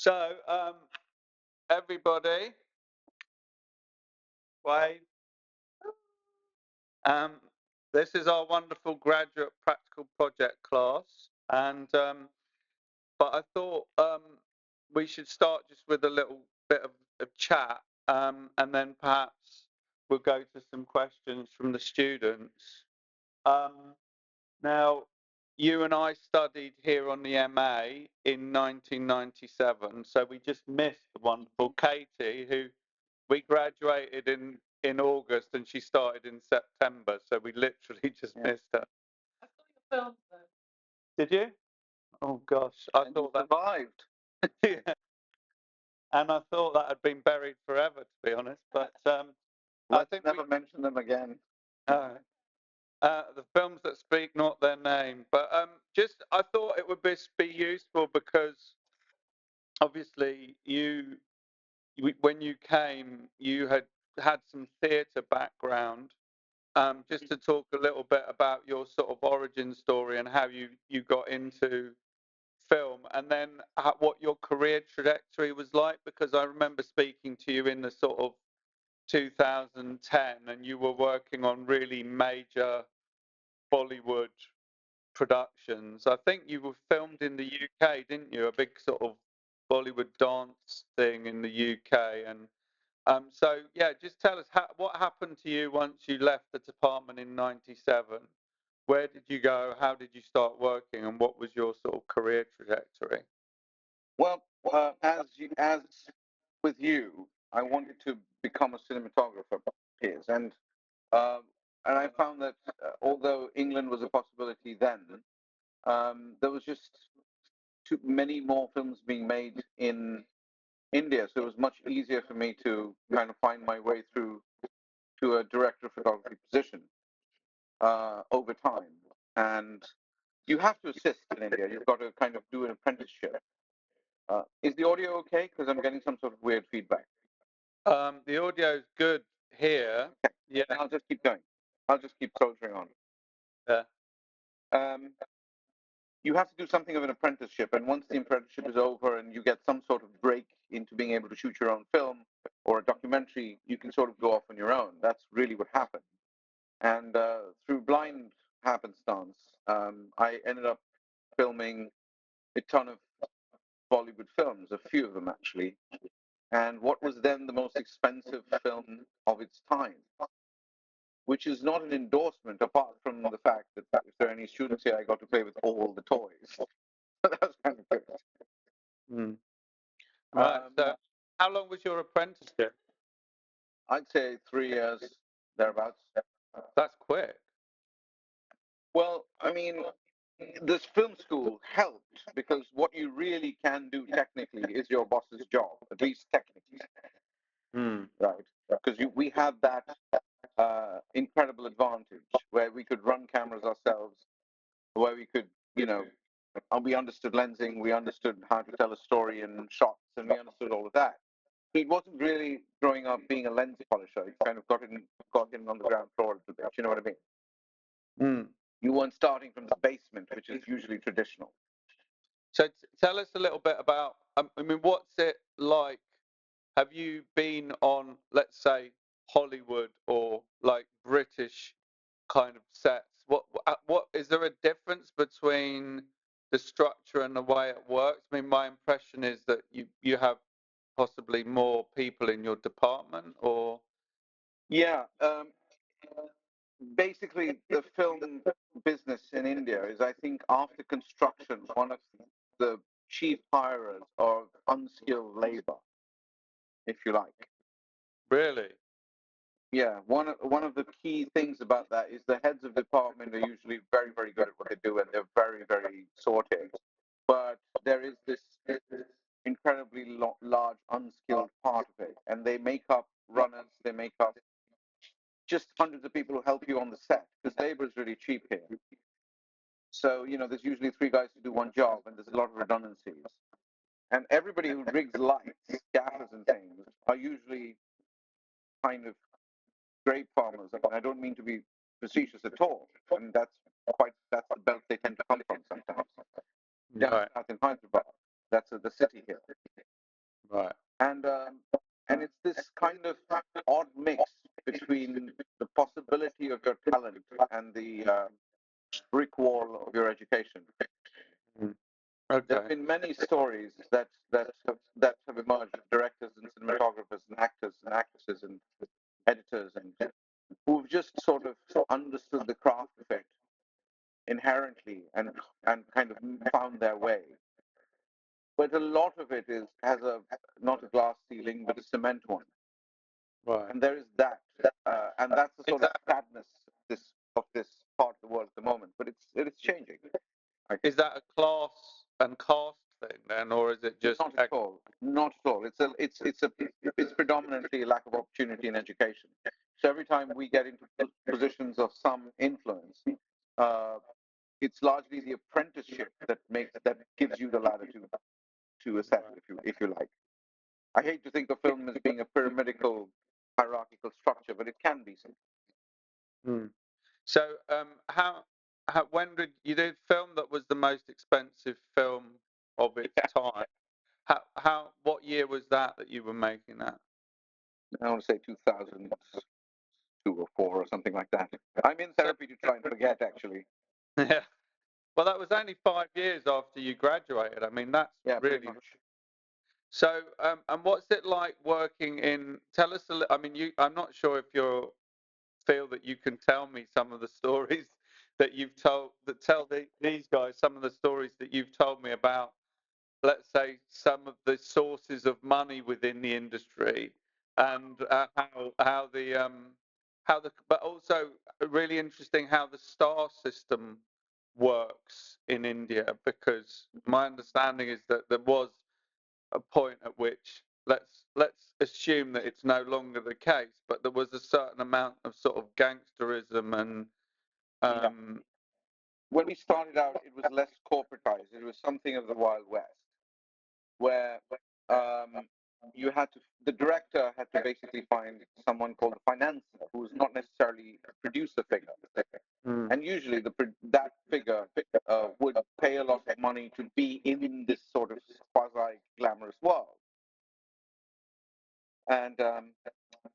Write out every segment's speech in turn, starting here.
So, everybody, wave. Um, this is our wonderful graduate practical project class, and but I thought we should start just with a little bit of chat, and then perhaps we'll go to some questions from the students. Um, Now, you and I studied here on the MA in 1997, so we just missed the wonderful Katie, who we graduated in August and she started in September, so we literally just missed her. I saw your film, though. Did you? Oh gosh, I thought that survived. yeah. And I thought that had been buried forever, to be honest. But Let's never mention them again. The films that speak not their name. But just I thought it would be useful because obviously when you came, you had some theatre background. Just to talk a little bit about your sort of origin story and how you got into film, and then what your career trajectory was like. Because I remember speaking to you in the sort of 2010, and you were working on really major Bollywood productions. I think you were filmed in the UK, didn't you? A big sort of Bollywood dance thing in the UK. And so, yeah, just tell us what happened to you once you left the department in '97. Where did you go? How did you start working? And what was your sort of career trajectory? Well, as with you, I wanted to become a cinematographer, Piers, uh, and I found that although England was a possibility then, there was just too many more films being made in India, so it was much easier for me to kind of find my way through to a director of photography position over time. And you have to assist in India. You've got to kind of do an apprenticeship. Is the audio okay? Because I'm getting some sort of weird feedback. The audio's good here. Okay. Yeah. Then I'll just keep going. I'll just keep soldiering on. Yeah. Um, you have to do something of an apprenticeship, and once the apprenticeship is over and you get some sort of break into being able to shoot your own film or a documentary, you can sort of go off on your own. That's really what happened. And through blind happenstance, I ended up filming a ton of Bollywood films, a few of them actually, and what was then the most expensive film of its time, which is not an endorsement apart from the fact that if there are any students here, I got to play with all the toys. That was kind of good. Mm. Right. So, how long was your apprenticeship? I'd say 3 years, thereabouts. That's quick. Well, I mean, this film school helped because what you really can do technically is your boss's job, at least technically, Mm. right? Because we had that incredible advantage where we could run cameras ourselves, where we could, you know, we understood lensing, we understood how to tell a story in shots, and we understood all of that. He wasn't really growing up being a lens polisher. He kind of got in on the ground floor a little bit. You know what I mean? Mm. You weren't starting from the basement, which is usually traditional. So tell us a little bit about. I mean, what's it like? Have you been on, let's say, Hollywood or like British kind of sets? What is there a difference between the structure and the way it works? I mean, my impression is that you have possibly more people in your department, or Yeah. Basically, the film business in India is, I think, after construction, one of the chief hirers of unskilled labor, if you like. really? Yeah, one of the key things about that is the heads of department are usually very, very good at what they do, and they're very, very sorted. But there is this incredibly large unskilled part of it, and they make up runners, they make up just hundreds of people who help you on the set because labor is really cheap here. So there's usually three guys to do one job, and there's a lot of redundancies. And everybody who rigs lights, gaffers, and things are usually kind of grape farmers. I mean, I don't mean to be facetious at all. I mean, that's the belt they tend to come from sometimes. Down Right. south in Hyderabad, that's the city here. Right. and um, and it's this kind of odd mix between the possibility of your talent and the brick wall of your education. Mm. There have Okay. been many stories that have emerged of directors and cinematographers and actors and actresses and editors and who've just sort of understood the craft of it inherently and kind of found their way. But a lot of it is has a not a glass ceiling but a cement one, Right. and there is that, and that's the Is sort of that sadness of this part of the world at the moment. But it's changing, I think. is that a class and caste thing then, or is it just Not at all. Not at all. It's predominantly a lack of opportunity in education. So every time we get into positions of some influence, uh, it's largely the apprenticeship that gives you the latitude to assess, Right. if you like. I hate to think of film as being a pyramidical hierarchical structure, but it can be. Hmm. So, how when did you did film that was the most expensive film of its Yeah. time? What year was that you were making that? I want to say 2002 or 4 or something like that. I'm in So, therapy to try and forget, actually. yeah. Well, that was only 5 years after you graduated. I mean, that's Yeah, pretty really much. so. And what's it like working in? Tell us a little. I mean, I'm not sure if you feel that you can tell me some of the stories that you've told that tell these guys some of the stories that you've told me about, let's say, some of the sources of money within the industry, and how the but also really interesting how the star system works in India, because my understanding is that there was a point at which, let's assume that it's no longer the case, but there was a certain amount of sort of gangsterism and Yeah. um, When we started out, it was less corporatized. It was something of the Wild West, where um, you had to, the director had to basically find someone called a financier, who is not necessarily a producer figure. mm, And usually that figure would pay a lot of money to be in this sort of quasi glamorous world. And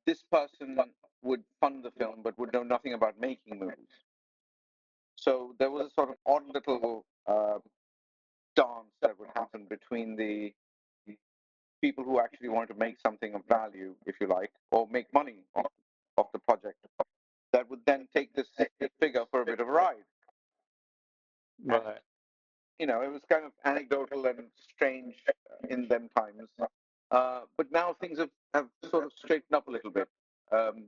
this person would fund the film but would know nothing about making movies. So there was a sort of odd little dance that would happen between the people who actually wanted to make something of value, if you like, or make money off the project, that would then take this figure for a bit of a ride. And, right. it was kind of anecdotal and strange in them times. But now things have sort of straightened up a little bit. Um,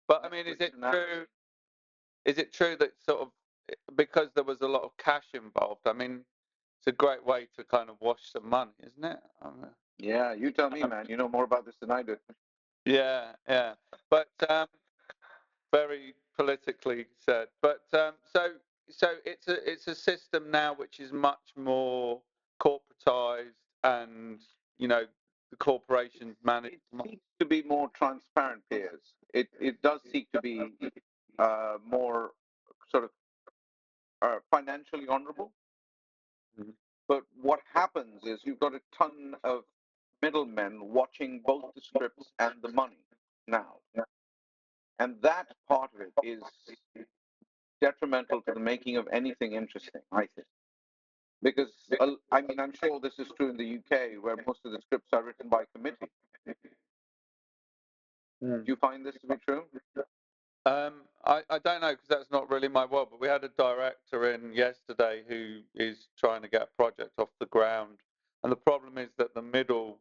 But I mean, Netflix and Amazon. is it true that sort of because there was a lot of cash involved? I mean, it's a great way to kind of wash some money, isn't it? Yeah, you tell me, Um, man. You know more about this than I do. yeah, yeah. But very politically said. But so it's a system now which is much more corporatized, and the corporations manage. It seeks to be more transparent, peers. It does seek to be more sort of financially honorable. Mhm. But what happens is you've got a ton of middlemen watching both the scripts and the money now. And that part of it is detrimental to the making of anything interesting, I think. Because, I mean, I'm sure this is true in the UK, where most of the scripts are written by committee. Mm. Do you find this to be true? I don't know, because that's not really my world, but we had a director in yesterday who is trying to get a project off the ground, and the problem is that the middle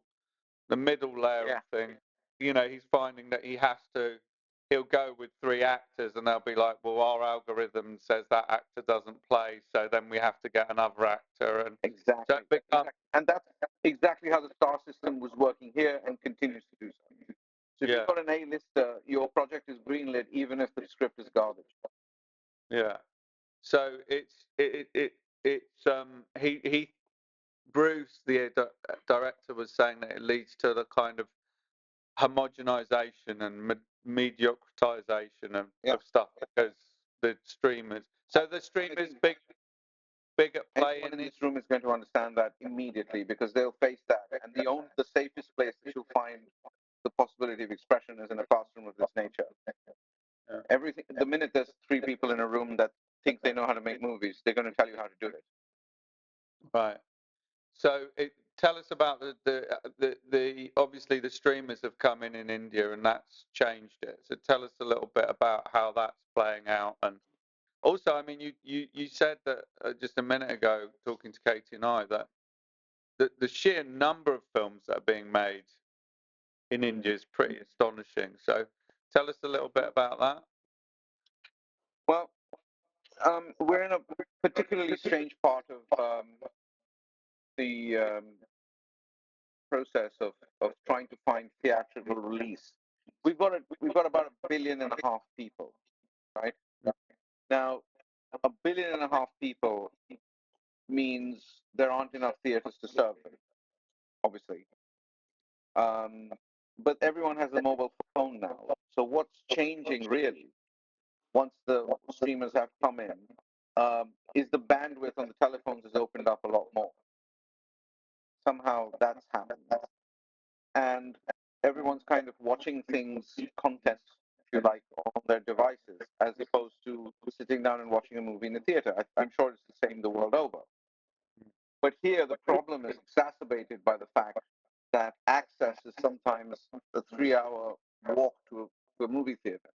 layer of Yeah, thing, he's finding that he'll go with three actors, and they'll be like, well, our algorithm says that actor doesn't play, so then we have to get another actor, and so exactly. it becomes, And that's exactly how the star system was working here and continues to do so. So if you've yeah, got an A-lister, your project is greenlit even if the script is garbage. yeah. So he Bruce, the director, was saying that it leads to the kind of homogenization and mediocritization Yeah. of stuff, because the streamers. So the streamers big. big at play Anyone in in it? this room is going to understand that immediately because they'll face that. And the safest place that you'll find the possibility of expression is in a classroom of this nature. Yeah. Everything. The minute there's three people in a room that think they know how to make movies, they're going to tell you how to do it. Right. So tell us about the obviously the streamers have come in India and that's changed it. So tell us a little bit about how that's playing out. And also, I mean, you said that just a minute ago, talking to Katie and I, that the sheer number of films that are being made in India is pretty astonishing. So tell us a little bit about that. Well, we're in a particularly strange part of the process of trying to find theatrical release. We've got about 1.5 billion people, right? Now, 1.5 billion people means there aren't enough theaters to serve them, obviously. Um, but everyone has a mobile phone now. So what's changing really, once the streamers have come in, is the bandwidth on the telephones has opened up a lot more. Somehow that's happened. And everyone's kind of watching things, content, if you like, on their devices, as opposed to sitting down and watching a movie in the theater. I'm sure it's the same the world over. But here, the problem is exacerbated by the fact that access is sometimes a 3 hour walk to a movie theater.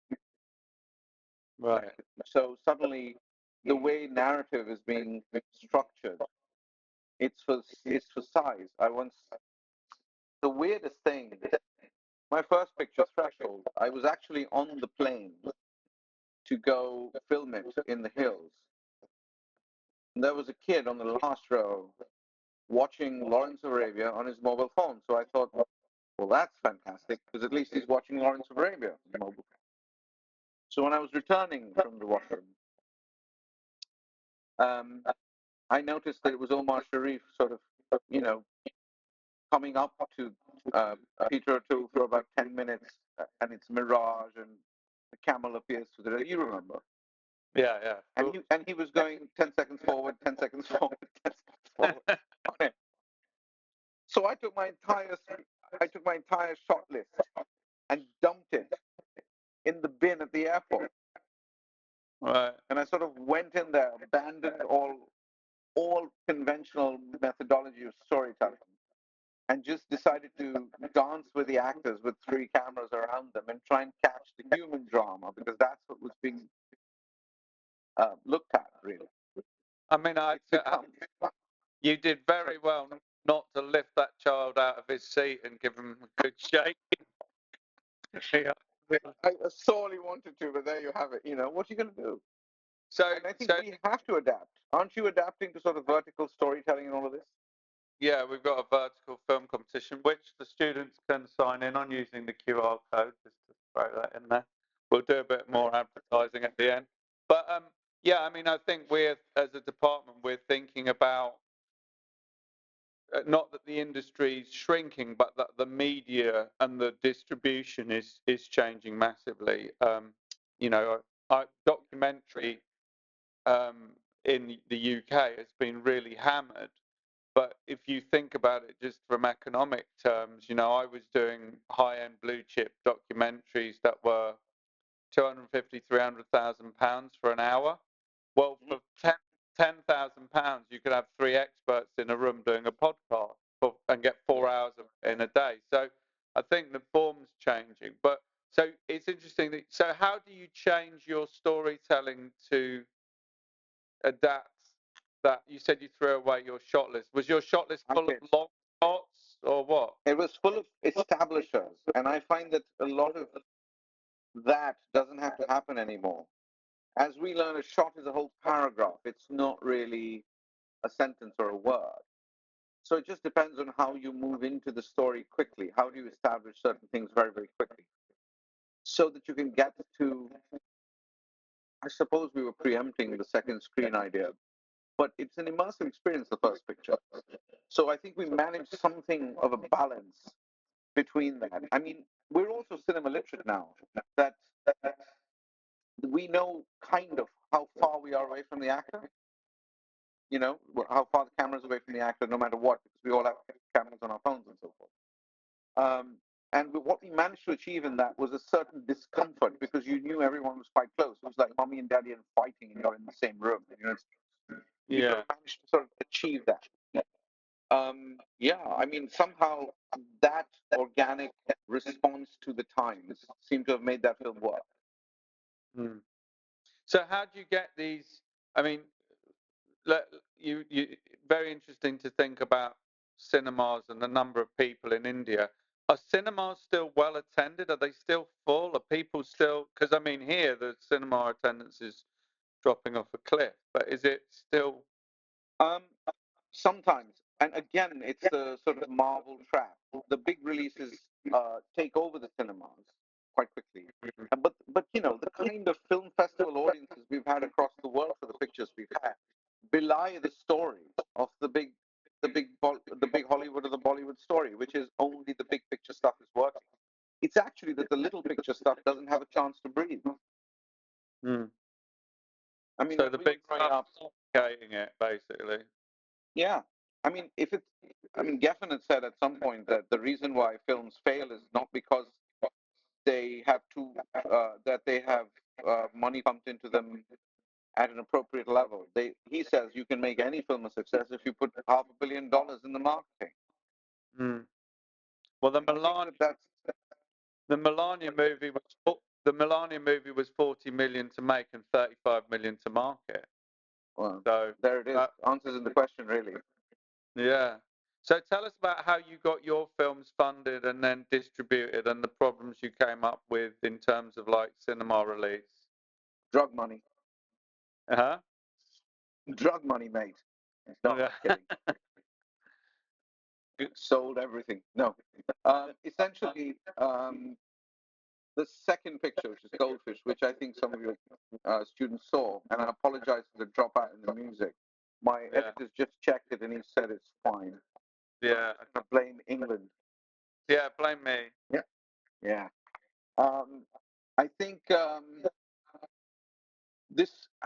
Right. So suddenly, the way narrative is being structured, it's for size. The weirdest thing, my first picture, Threshold, I was actually on the plane to go film it in the hills. And there was a kid on the last row watching Lawrence of Arabia on his mobile phone. So I thought, well, that's fantastic because at least he's watching Lawrence of Arabia on his mobile phone. So when I was returning from the washroom, um, I noticed that it was Omar Sharif sort of, you know, coming up to Peter O'Toole for about 10 minutes, and it's Mirage, and the camel appears to the. You remember? Yeah, yeah. And he was going 10 seconds forward, 10 seconds forward, 10 seconds forward on it. So I took my entire shot list and dumped it in the bin at the airport. Right. And I sort of went in there, abandoned all conventional methodology of storytelling, and just decided to dance with the actors with three cameras around them and try and catch the human drama because that's what was being looked at. Really, I mean, it's become. you did very well not to lift that child out of his seat and give him a good shake. Yeah. I sorely wanted to, but there you have it. You know, what are you going to do? So, And I think so we have to adapt. Aren't you adapting to sort of vertical storytelling and all of this? yeah, we've got a vertical film competition which the students can sign in on using the QR code. Just to throw that in there. We'll do a bit more advertising at the end. But yeah, I mean, I think we're as a department we're thinking about not that the industry is shrinking, but that the media and the distribution is changing massively. You know, documentary in the UK has been really hammered. But if you think about it just from economic terms, you know, I was doing high-end blue chip documentaries that were 250, 300,000 pounds for an hour. Well, for £10,000, you could have three experts in a room doing a podcast and get 4 hours in a day. So I think the form's changing. But so it's interesting. So how do you change your storytelling to adapt that? You said you threw away your shot list. Was your shot list I full of did. long shots or what? It was full of establishers, and I find that a lot of that doesn't have to happen anymore. As we learn, a shot is a whole paragraph. It's not really a sentence or a word. So it just depends on how you move into the story quickly. How do you establish certain things very, very quickly so that you can get to. I suppose we were preempting the second screen idea, but it's an immersive experience, the first picture. So I think we managed something of a balance between that. I mean, we're also cinema literate now, that we know kind of how far we are away from the actor. you know, how far the camera's away from the actor, no matter what, because we all have cameras on our phones and so forth. And what we managed to achieve in that was a certain discomfort because you knew everyone was quite close. It was like mommy and daddy and fighting, and you're in the same room. You know, we sort Yeah. of managed to sort of achieve that. Yeah, I mean, somehow that organic response to the times seemed to have made that film work. Mm. So how do you get these? I mean, you very interesting to think about cinemas and the number of people in India. Are cinemas still well attended? Are they still full? Are people still? Because I mean, here the cinema attendance is dropping off a cliff. But is it still? Um, Sometimes, and again, it's the sort of Marvel trap. The big releases take over the cinemas quite quickly. But you know, the kind of film festival audiences we've had across the world for the pictures we've had belie the story of the big Hollywood or the Bollywood story, which is only the big picture stuff is working. It's actually that the little picture stuff doesn't have a chance to breathe. Mm. I mean, So when the we were big growing stuff up, suffocating it basically. yeah. I mean, if it's, I mean, Geffen had said at some point that the reason why films fail is not because they have that they have money pumped into them at an appropriate level. He says you can make any film a success if you put $500 million in the marketing. Mm. Well, And I think that that's, The Melania movie was the Melania movie was 40 million to make and 35 million to market. well, So there it is. that, Answers in the question, really. yeah. So tell us about how you got your films funded and then distributed and the problems you came up with in terms of like cinema release. Drug money. Uh-huh. Drug money, mate. No, Yeah. I'm kidding. Sold everything. No. Essentially, the second picture, which is Goldfish, which I think some of your students saw, and I apologize for the dropout in the music. My Yeah. editor's just checked it and he said it's fine. So I'm Yeah. just going to blame England. Yeah, blame me. Yeah. Yeah. Um, I think I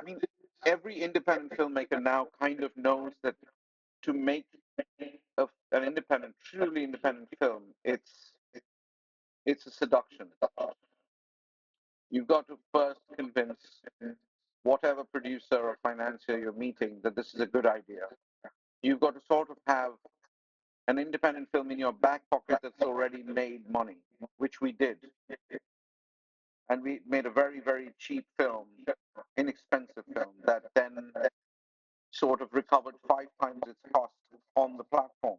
mean, every independent filmmaker now kind of knows that to make an independent, truly independent film, it's a seduction. You've got to first convince whatever producer or financier you're meeting that this is a good idea. You've got to sort of have an independent film in your back pocket that's already made money, which we did. And we made a very, very cheap film, inexpensive film, that then sort of recovered 5 times its cost on the platform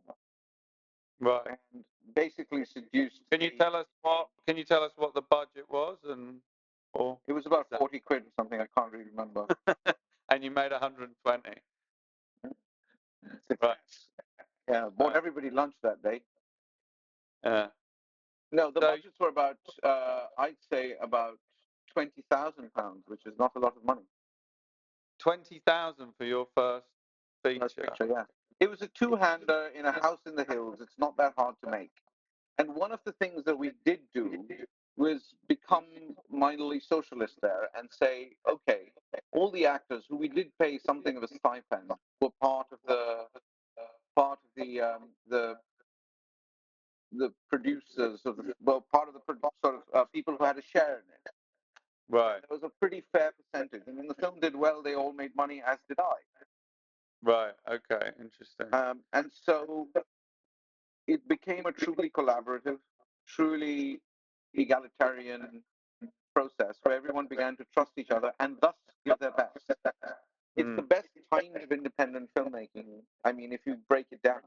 Right. and basically seduced Can you tell us what the budget was or it was about 40 quid or something, I can't really remember. and you made 120. Right. Yeah, bought everybody lunch that day. Yeah. No, the So budgets were about, I'd say about £20,000, which is not a lot of money. 20,000 for your first First feature. picture, yeah. It was a two-hander in a house in the hills. It's not that hard to make. And one of the things that we did do was become mildly socialist there and say, okay, all the actors who we did pay something of a stipend were part of the producers of part of the sort of people who had a share in it. Right. It was a pretty fair percentage. And when the film did well, they all made money, as did I. Right. Okay. Interesting. And so it became a truly collaborative, truly egalitarian process where everyone began to trust each other and thus give their best. It's the Mm. best kind of independent filmmaking. I mean, if you break it down,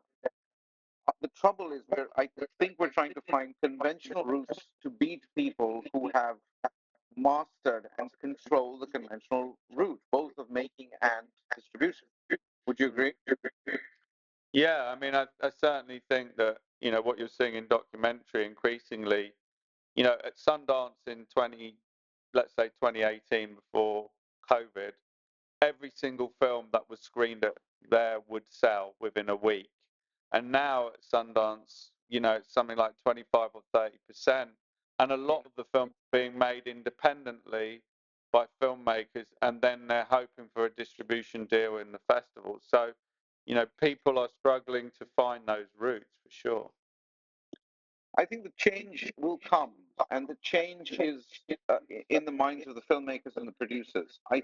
the trouble is I think we're trying to find conventional routes to beat people who have mastered and control the conventional route, both of making and distribution. Would you Mm. agree? Yeah. I mean, I certainly think that what you're seeing in documentary increasingly, at Sundance in let's say 2018 before COVID, every single film that was screened there would sell within a week. And now at Sundance, it's something like 25 or 30%. And a lot of the films being made independently by filmmakers, and then they're hoping for a distribution deal in the festival. So, people are struggling to find those routes for sure. I think the change will come, and the change is in the minds of the filmmakers and the producers. I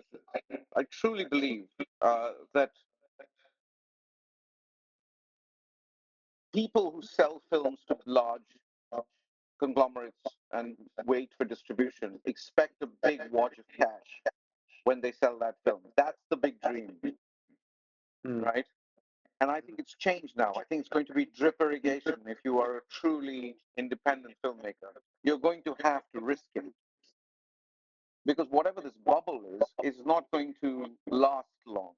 truly believe that people who sell films to large conglomerates and wait for distribution expect a big wad of cash when they sell that film. That's the big dream, right? And I think it's changed now. I think it's going to be drip irrigation if you are a truly independent filmmaker. You're going to have to risk it. Because whatever this bubble is not going to last long.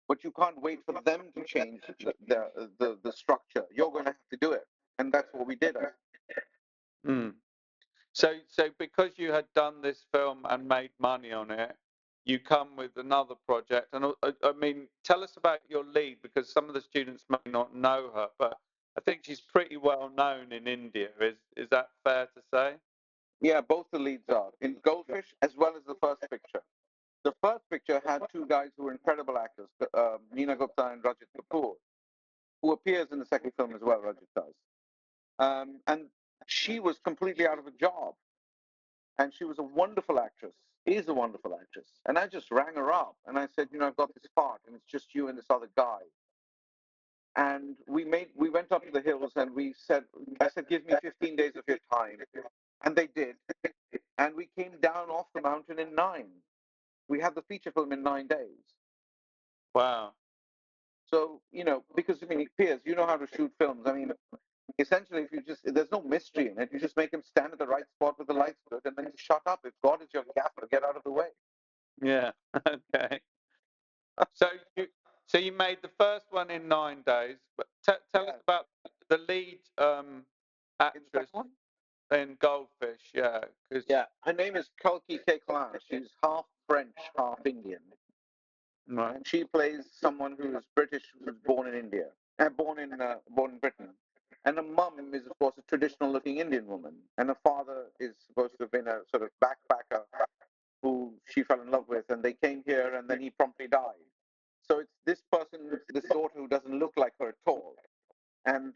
But you can't wait for them to change the structure. You're going to have to do it. And that's what we did. Mm. So because you had done this film and made money on it, you come with another project. And I mean, tell us about your lead, because some of the students may not know her, but I think she's pretty well known in India. Is that fair to say? Yeah, both the leads are in Goldfish as well as the first picture. The first picture had two guys who were incredible actors, Neena Gupta and Rajat Kapoor, who appears in the second film as well. Rajat does, and she was completely out of a job, and she was a wonderful actress. Is a wonderful actress, and I just rang her up and I said, I've got this part, and it's just you and this other guy. And we went up to the hills, and I said, give me 15 days of your time, and they did, and we came down off the mountain in 9. We had the feature film in 9 days. Wow. So, because I mean, Piers, you know how to shoot films. I mean, essentially, there's no mystery in it. You just make him stand at the right spot with the lights good, and then you shut up. If God is your gaffer, get out of the way. Yeah. Okay. So you so you made the first one in 9 days. But tell us Yeah. about the lead In the actress second one? in Goldfish. Yeah, because Yeah. Her name is Kalki Keklan. She's half French, half Indian. right. And she plays someone who is British, who's born in India, born in Britain. And her mum is, of course, a traditional-looking Indian woman, and her father is supposed to have been a sort of backpacker who she fell in love with, and they came here, and then he promptly died. So it's this person, this daughter, who doesn't look like her at all, and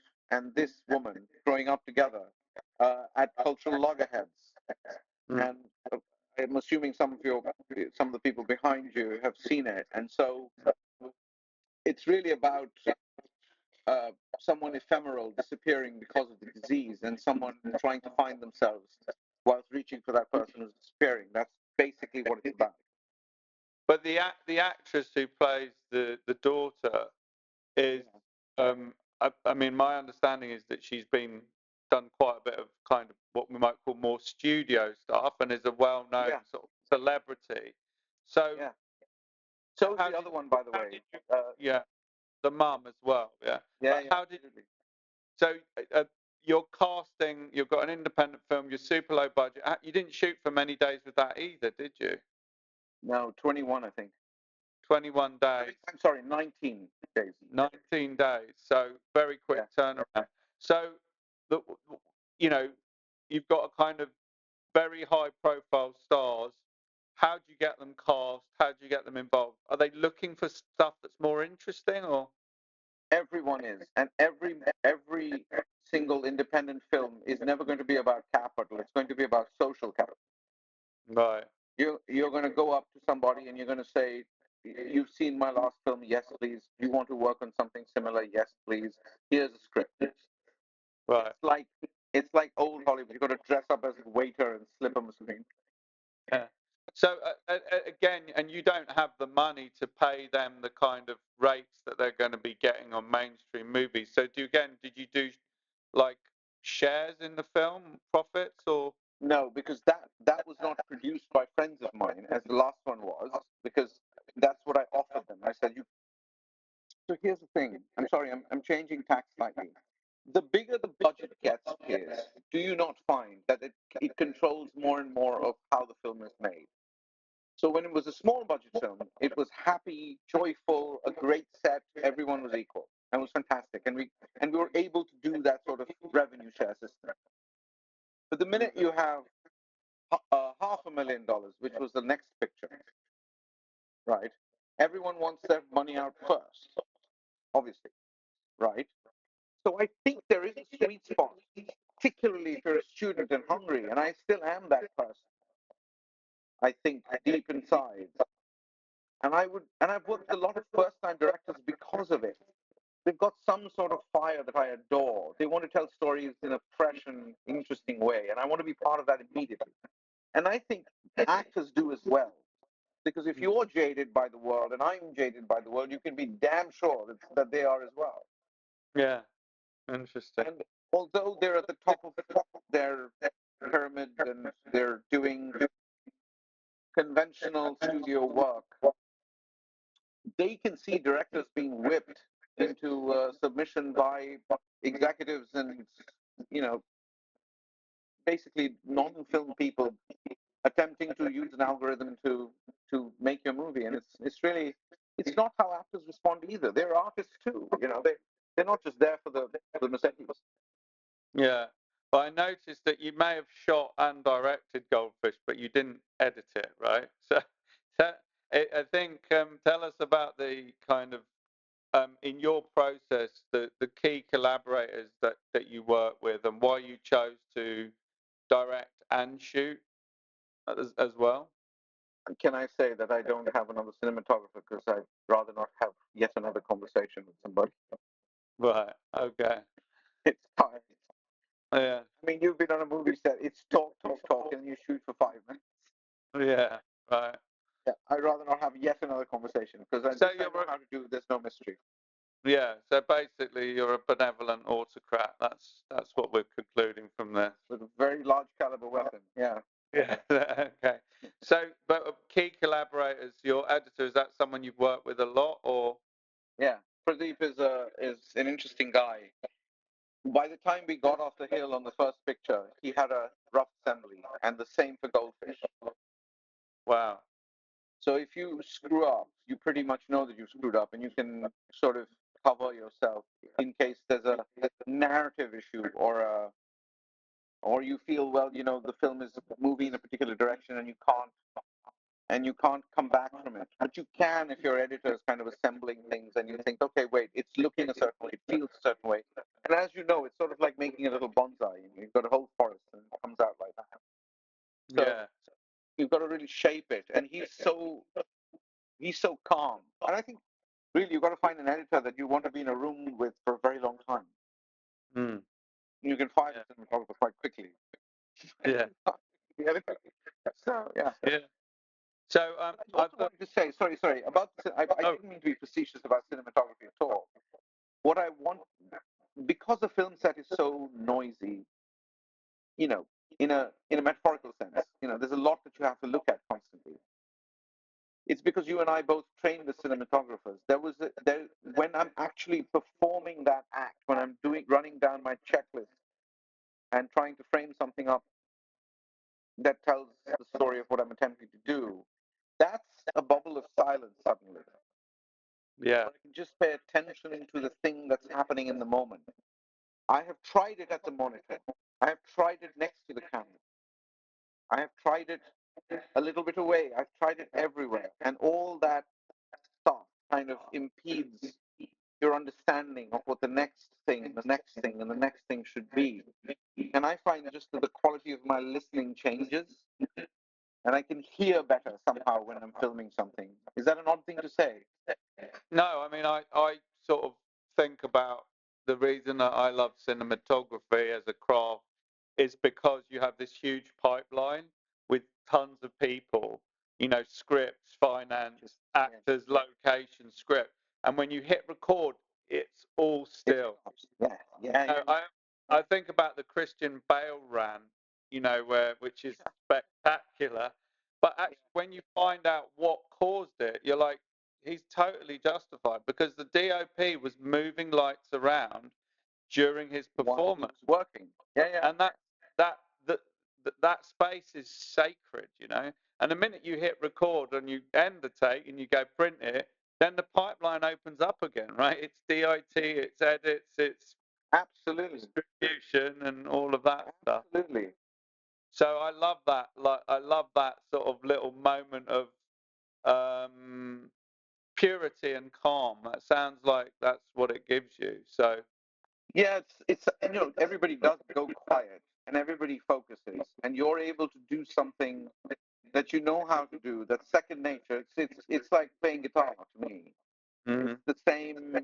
this woman growing up together at cultural loggerheads, Mm. and I'm assuming some of the people behind you have seen it, and so it's really about uh, someone ephemeral disappearing because of the disease, and someone trying to find themselves whilst reaching for that person who's disappearing. That's basically what it's about. But the actress who plays the daughter is, Yeah. I mean, my understanding is that she's been done quite a bit of kind of what we might call more studio stuff, and is a well-known Yeah. sort of celebrity. So Yeah. So is how the did other one, by the how way. did you? Uh, Yeah, the mum as well. Yeah, yeah, but yeah, how did absolutely. so? You're casting. You've got an independent film. You're super low budget. You didn't shoot for many days with that either, did you? No, 21, I think. 21 I days. think, I'm sorry, 19 days. 19 days, so very quick Yeah. turnaround. So, the, you know, you've got a kind of very high profile stars. How do you get them cast? How do you get them involved? Are they looking for stuff that's more interesting, or? Everyone is, and every single independent film is never going to be about capital. It's going to be about social capital. Right, You're going to go up to somebody and you're going to say, "You've seen my last film, yes, please. Do you want to work on something similar? Yes, please. Here's a script." right. It's like old Hollywood. You got to dress up as a waiter and slip them a screen. Yeah. So again, and you don't have the money to pay them the kind of rates that they're going to be getting on mainstream movies. So did you do like shares in the film profits, or? No, because that was not produced by friends of mine, as the last one was, because that's what I offered them. I said, "You." So here's the thing. I'm sorry, I'm changing tack slightly. The bigger the budget gets, is do you not find that it controls more and more of how the film is made? So when it was a small budget film, it was happy, joyful, a great set, everyone was equal, and it was fantastic, and we were able to do that sort of revenue share system. But the minute you have $500,000, which was the next picture, right? Everyone wants their money out first, obviously, right? So I think there is a sweet spot, particularly if you're a student and hungry, and I still am that person. I think deep inside, and I've worked with a lot of first-time directors because of it. They've got some sort of fire that I adore. They want to tell stories in a fresh and interesting way, and I want to be part of that immediately. And I think actors do as well. Because if you're jaded by the world and I'm jaded by the world, you can be damn sure that they are as well. Yeah. Interesting. And although they're at the top of their pyramid and they're doing conventional studio work, they can see directors being whipped into submission by executives and, you know, basically non-film people attempting to use an algorithm to make your movie, and it's really it's not how actors respond either. They're artists too, you know. They're not just there for the Mercedes. Yeah. Well, I noticed that you may have shot and directed Goldfish, but you didn't edit it, right? So I think tell us about the kind of in your process the key collaborators that you work with and why you chose to direct and shoot as well. Can I say that I don't have another cinematographer because I'd rather not have yet another conversation with somebody? Right. Okay. It's tiring. Yeah. I mean, you've been on a movie set. It's talk, talk, talk, and you shoot for 5 minutes. Yeah. Right. Yeah, I'd rather not have yet another conversation because So I know how to do. There's no mystery. yeah. So basically, you're a benevolent autocrat. That's what we're concluding from this. With a very large caliber weapon. Yeah. Yeah. Okay. So, but key collaborators, your editor, is that someone you've worked with a lot, or? Yeah. Pradeep is an interesting guy. By the time we got off the hill on the first picture, he had a rough assembly, and the same for Goldfish. Wow. So if you screw up, you pretty much know that you've screwed up, and you can sort of cover yourself in case there's a narrative issue or you feel, well, you know, the film is moving in a particular direction and you can't come back from it. But you can if your editor is kind of assembling things and you think, okay, wait, it's looking a certain way, it feels a certain way. And as you know, it's sort of like making a little bonsai. You've got a whole forest and it comes out like that. So Yeah. you've got to really shape it. And he's so calm. And I think really you've got to find an editor that you want to be in a room with for a very long time. Mm. You can find Yeah. a cinematographer quite quickly. Yeah. So yeah. Yeah. So I also wanted to say, sorry, about I oh didn't mean to be facetious about cinematography at all. What I want, because the film set is so noisy, you know, in a metaphorical sense, you know, there's a lot that you have to look at constantly. It's because you and I both trained as cinematographers. There when I'm actually performing that act, when I'm running down my checklist and trying to frame something up that tells the story of what I'm attempting to do, that's a bubble of silence suddenly. yeah. Where I can just pay attention to the thing that's happening in the moment. I have tried it at the monitor. I have tried it next to the camera. I have tried it a little bit away. I've tried it everywhere. And all that stuff kind of impedes your understanding of what the next thing, and the next thing, and the next thing should be. And I find just that the quality of my listening changes, and I can hear better somehow when I'm filming something. Is that an odd thing to say? No, I mean I sort of think about the reason that I love cinematography as a craft is because you have this huge pipeline with tons of people, you know, scripts, finance, Yeah. actors, location, script, and when you hit record, it's all It still. stops. Yeah, yeah, know, yeah. I think about the Christian Bale run, you know, which is spectacular. But actually, when you find out what caused it, you're like, he's totally justified because the DOP was moving lights around during his While he performance, was working. Yeah, yeah. and that that that space is sacred, you know. And the minute you hit record and you end the take and you go print it, then the pipeline opens up again, right? It's DIT, it's edits, it's Absolutely. distribution and all of that stuff. Absolutely. So I love that. Like I love that sort of little moment of um, purity and calm. That sounds like that's what it gives you. So Yeah, it's and, everybody does go quiet and everybody focuses, and you're able to do something that you know how to do. That's second nature. It's like playing guitar to me. It's mm, the same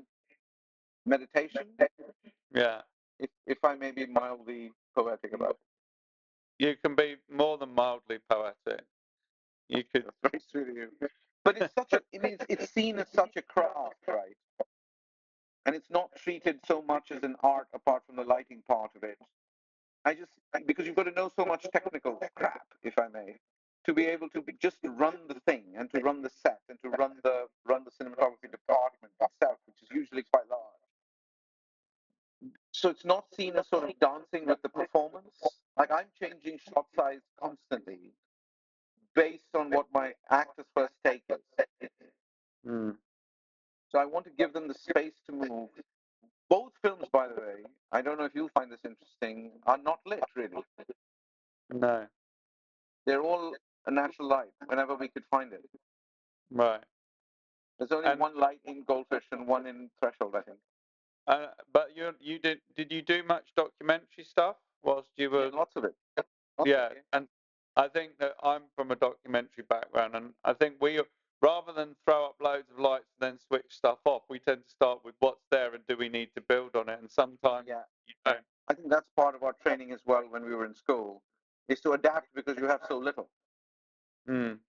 meditation, yeah, if I may be mildly poetic about you can be more than mildly poetic. You it. could, That's very sweet of you. But it's such a, I mean, it's seen as such a craft, right? And it's not treated so much as an art apart from the lighting part of it. I just because you've got to know so much technical crap, if I may, to be able to just run the thing and to run the set and to run the cinematography department itself, which is usually quite large. So it's not seen as sort of dancing with the performance. Like I'm changing shot size constantly based on what my actor's first take is. mm, So I want to give them the space to move. Both films, by the way, I don't know if you'll find this interesting, are not lit really. no, They're all a natural light whenever we could find it. right. There's only And one light in Goldfish and one in Threshold, I think. but you did you do much documentary stuff whilst you Yeah, were lots of it. Lots of yeah, it. and I think that I'm from a documentary background, and I think we, rather than throw up loads of lights and then switch stuff off, we tend to start with what's there and do we need to build on it, and sometimes Yeah, you don't. I think that's part of our training as well when we were in school, is to adapt because you have so little. Mm,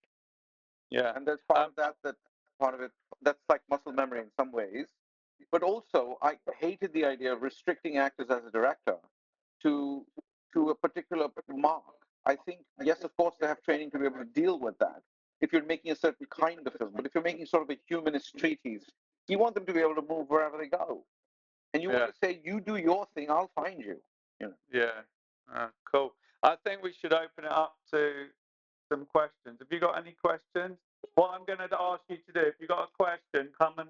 yeah, And there's part um, of that part of it that's like muscle memory in some ways. But also, I hated the idea of restricting actors as a director to a particular mark. I think yes, of course, they have training to be able to deal with that. If you're making a certain kind of film, but if you're making sort of a humanist treatise, you want them to be able to move wherever they go, and you want yeah, to say, "You do your thing, I'll find you." You know. yeah. Cool. I think we should open it up to some questions. Have you got any questions? What I'm going to ask you to do, if you've got a question, come and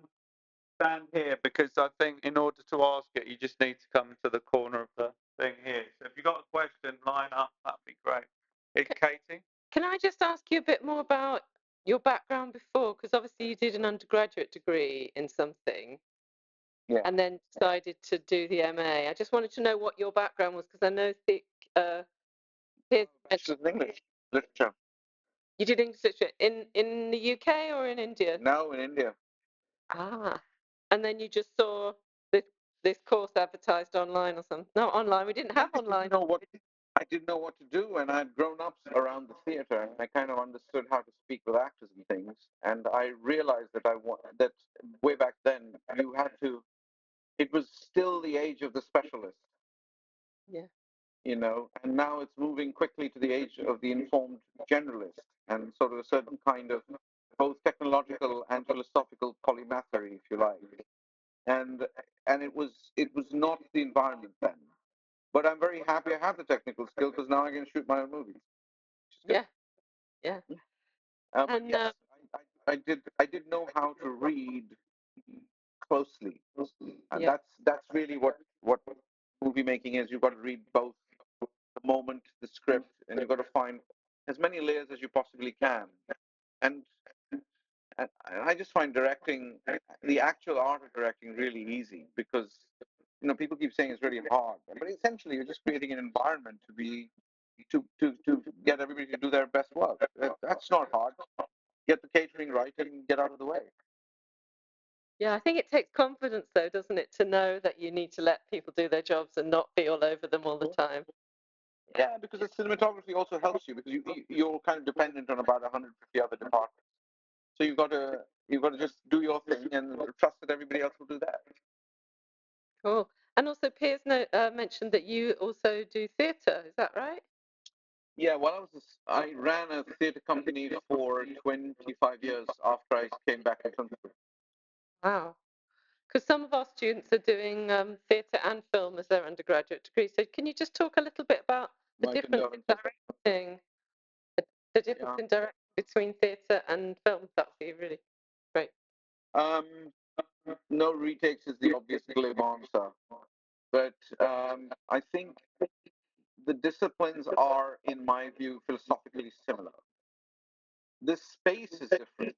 stand here because I think in order to ask it, you just need to come to the corner of the thing here. So if you've got a question, line up. That'd be great. It's C- Katie. Can I just ask you a bit more about your background before? Because obviously you did an undergraduate degree in something Yeah. and then decided to do the MA. I just wanted to know what your background was because I know uh, Piers Bachelor's in English literature. you did English literature in the UK or in India? Now in India. Ah, and then you just saw this this course advertised online or something. No, online. We didn't Yeah, have online. I didn't know what to do, and I'd grown up around the theater, and I kind of understood how to speak with actors and things. And I realized that that way back then you had to. It was still the age of the specialist, Yeah, and now it's moving quickly to the age of the informed generalist, and sort of a certain kind of both technological and philosophical polymathery, if you like. And it was not the environment then. But I'm very happy I have the technical skill because now I can shoot my own movies, which is good. yeah, yeah. But And yes, I did know how to read closely, and yeah, that's really what movie making is. You've got to read both the moment, the script, and you've got to find as many layers as you possibly can. And and I just find directing, the actual art of directing, really easy because people keep saying it's really hard, but essentially you're just creating an environment to get everybody to do their best work. That's not hard. Get the catering right and get out of the way. yeah. I think it takes confidence, though, doesn't it, to know that you need to let people do their jobs and not be all over them all the time. Yeah, because the cinematography also helps you because you're kind of dependent on about 150 other departments. So you've got to just do your thing and trust that everybody else will do that. Cool. And also, Piers mentioned that you also do theatre. Is that right? Yeah, I ran a theatre company for 25 years after I came back from film school. Wow. Because some of our students are doing theatre and film as their undergraduate degree. So can you just talk a little bit about the My difference in condolences. directing, the difference Yeah. in directing between theatre and film? That would be really great. Um, no retakes is the obvious glib answer, but I think the disciplines are, in my view, philosophically similar. The space is different.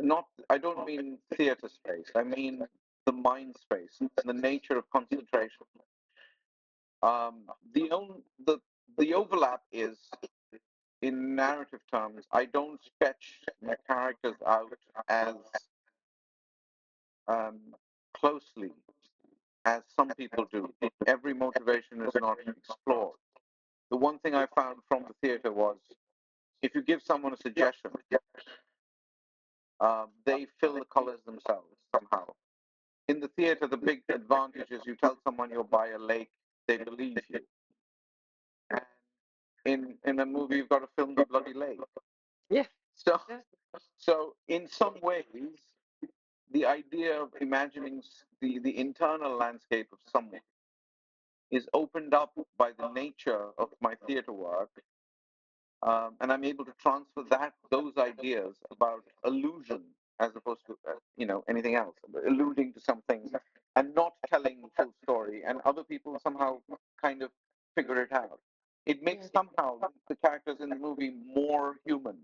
Not, I don't mean theater space. I mean the mind space and the nature of concentration. The own the overlap is in narrative terms. I don't sketch my characters out as um, closely as some people do. Every motivation is not explored. The one thing I found from the theater was if you give someone a suggestion, they fill the colors themselves somehow. In the theater, the big advantage is you tell someone you're by a lake, they believe you. And in a movie, you've got to film the bloody lake. Yeah. So, Yeah. so in some ways, the idea of imagining the internal landscape of someone is opened up by the nature of my theater work, and I'm able to transfer those ideas about illusion as opposed to anything else, alluding to something and not telling the full story, and other people somehow kind of figure it out. It makes somehow the characters in the movie more human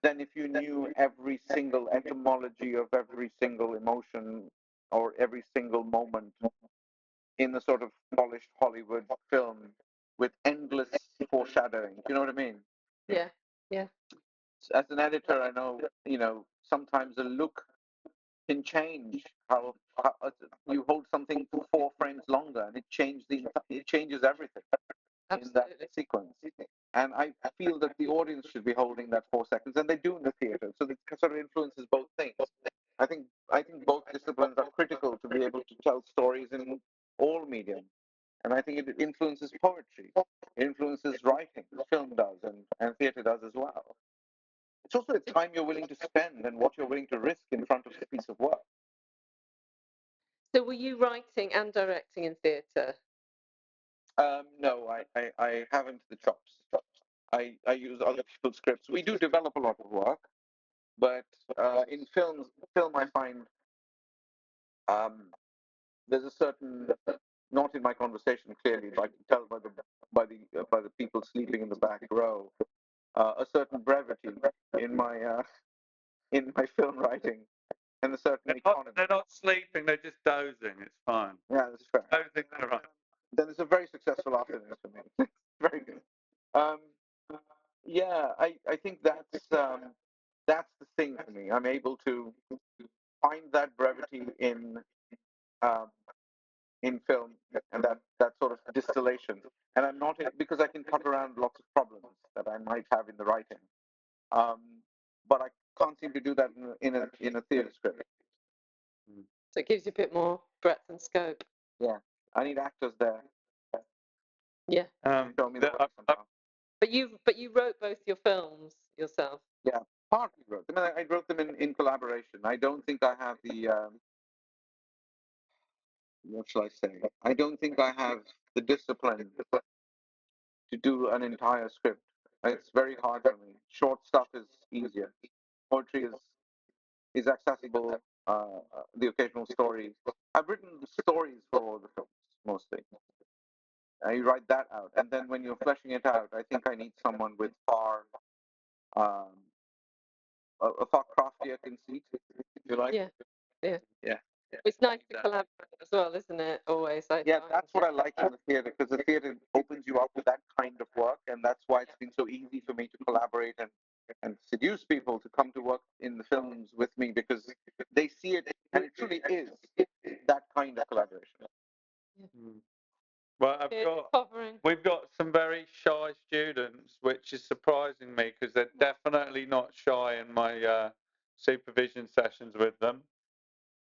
than if you knew every single etymology of every single emotion or every single moment in the sort of polished Hollywood film with endless foreshadowing. Do you know what I mean? Yeah. Yeah. As an editor, I know, sometimes a look can change how you hold something for 4 frames longer, and it changes everything in that Absolutely. sequence. And I feel that the audience should be holding that 4 seconds, and they do in the theater. So it sort of influences both things. I think both disciplines are critical to be able to tell stories in all mediums. And I think it influences poetry. It influences writing. Film does, and theater does as well. It's also the time you're willing to spend and what you're willing to risk in front of a piece of work. So were you writing and directing in theatre? No, I haven't the chops. I use other people's scripts. We do develop a lot of work, but in film I find there's a certain, not in my conversation clearly, but I can tell by the people sleeping in the back row, a certain brevity in my film writing and a certain economy. They're not sleeping, they're just dozing. It's fine. Yeah, that's fair. Dozing, they're right. Then it's a very successful afternoon for me. Very good. Um, yeah, I think that's the thing for me. I'm able to find that brevity um, in film and that sort of distillation. And I'm not because I can cut around lots of problems that I might have in the writing. Um, but I can't seem to do that in a theatre script. So it gives you a bit more breadth and scope. Yeah, I need actors there. Yeah. Show me the work somehow. But you wrote both your films yourself. Yeah, partly wrote them. I wrote them in collaboration. I don't think I have the what shall I say? I don't think I have the discipline to do an entire script. It's very hard for me. Short stuff is easier. Poetry is accessible. The occasional story. I've written stories for all the films mostly. You write that out, and then when you're fleshing it out, I think I need someone with um, a far craftier conceit, if you like. Yeah. Yeah. Yeah. It's nice to collaborate as well, isn't it? Always. Yeah, that's what I like in the theater, because the theater opens you up to that kind of work, and that's why it's been so easy for me to collaborate and seduce people to come to work in the films with me, because they see it, and it truly is that kind of collaboration. Well, Covering. we've got some very shy students, which is surprising me because they're definitely not shy in my supervision sessions with them.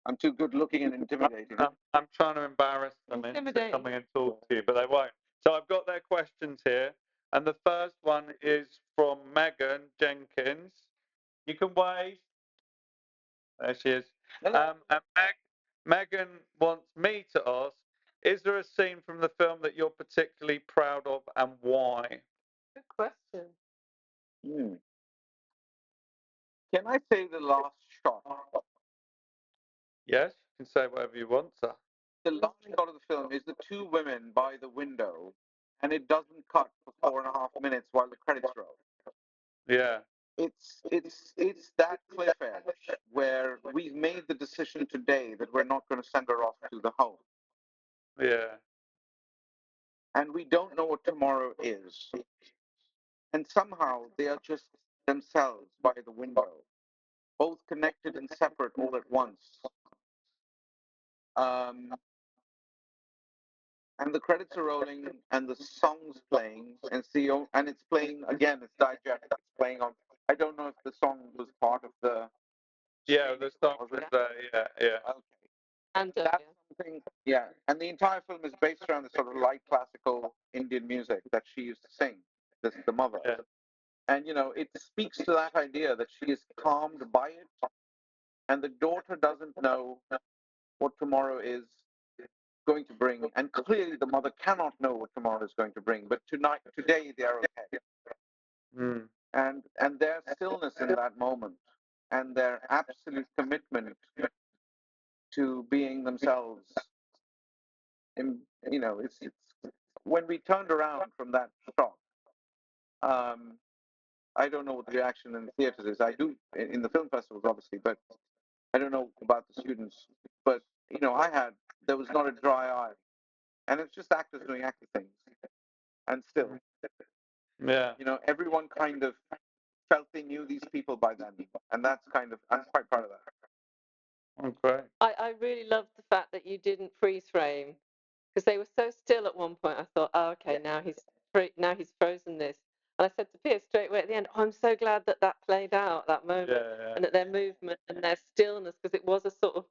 I'm too good looking and intimidating. I'm trying to embarrass them into coming and talk to you, but they won't. So I've got their questions here, and the first one is from Megan Jenkins. You can wave. There she is. And Megan wants me to ask, is there a scene from the film that you're particularly proud of and why? Good question. Can I say the last shot? Yes, you can say whatever you want, sir. The last shot of the film is the two women by the window, and and it doesn't cut for 4.5 minutes while the credits roll. Yeah. It's that cliff edge where we've made the decision today that we're not going to send her off to the home, Yeah. and we don't know what tomorrow is, and somehow they are just themselves by the window, both connected and separate all at once. Um, and the credits are rolling, and the song's playing, and it's playing again. It's diegetic. It's playing on. I don't know if the song was part of the. Yeah, the song Was was it? there. Yeah, yeah. Okay. And That's something. Yeah, and the entire film is based around the sort of light classical Indian music that she used to sing. The mother. Yeah. And it speaks to that idea that she is calmed by it, and the daughter doesn't know what tomorrow is going to bring, and clearly the mother cannot know what tomorrow is going to bring. But today, they are okay, Mm. and their stillness in that moment, and their absolute commitment to being themselves. In, it's when we turned around from that shot. Um, I don't know what the reaction in the theaters is. I do in the film festivals, obviously, but I don't know about the students. But there was not a dry eye, and it's just actors doing actor things, and still, Yeah. everyone kind of felt they knew these people by then, and that's I'm quite proud of that. Okay. I really loved the fact that you didn't freeze frame because they were so still at one point. I thought, oh, okay, now he's frozen this. And I said to Piers straight away at the end, oh, I'm so glad that played out, that moment, Yeah. and that their movement and their stillness, because it was a sort of,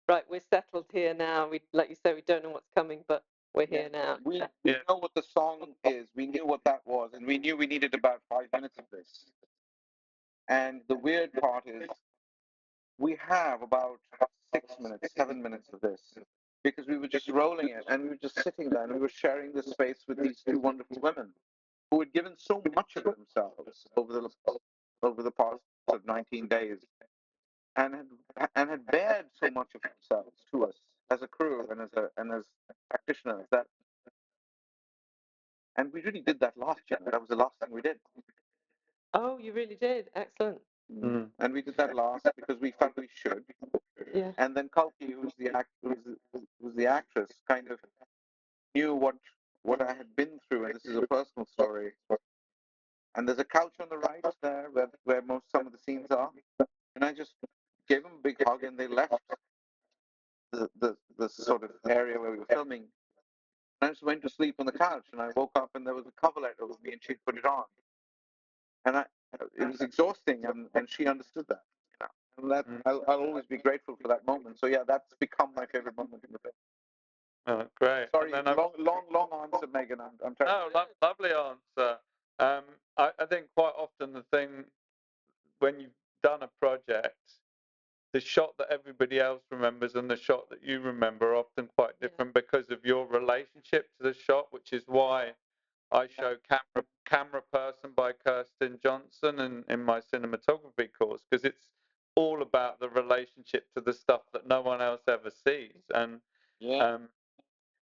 right, we're settled here now. We, like you say, we don't know what's coming, but we're here now. We Yeah. know what the song is. We knew what that was, and we knew we needed about 5 minutes of this. And the weird part is, we have about 6 minutes, 7 minutes of this, because we were just rolling it, and we were just sitting there, and we were sharing this space with these two wonderful women who had given so much of themselves over the past sort of 19 days, and had bared so much of themselves to us as a crew and as practitioners, and we really did that last year. That was the last thing we did. Oh, you really did. Excellent. Mm. And we did that last because we felt we should. Yeah. And then Kalki, who's the actress, kind of knew what I had been through, and this is a personal story. And there's a couch on the right there where some of the scenes are, and I just gave them a big hug, and they left the sort of area where we were filming. And I just went to sleep on the couch, and I woke up, and there was a coverlet over me, and she'd put it on, and it was exhausting, and she understood that. And that I'll always be grateful for that moment. So yeah, that's become my favorite moment in the film. Oh, great. Sorry, And then long answer, Megan. I'm terrible. no, lovely answer. I think quite often the thing when you've done a project, the shot that everybody else remembers and the shot that you remember are often quite different because of your relationship to the shot, which is why I show Camera Person by Kirsten Johnson in my cinematography course, because it's all about the relationship to the stuff that no one else ever sees. And Yeah.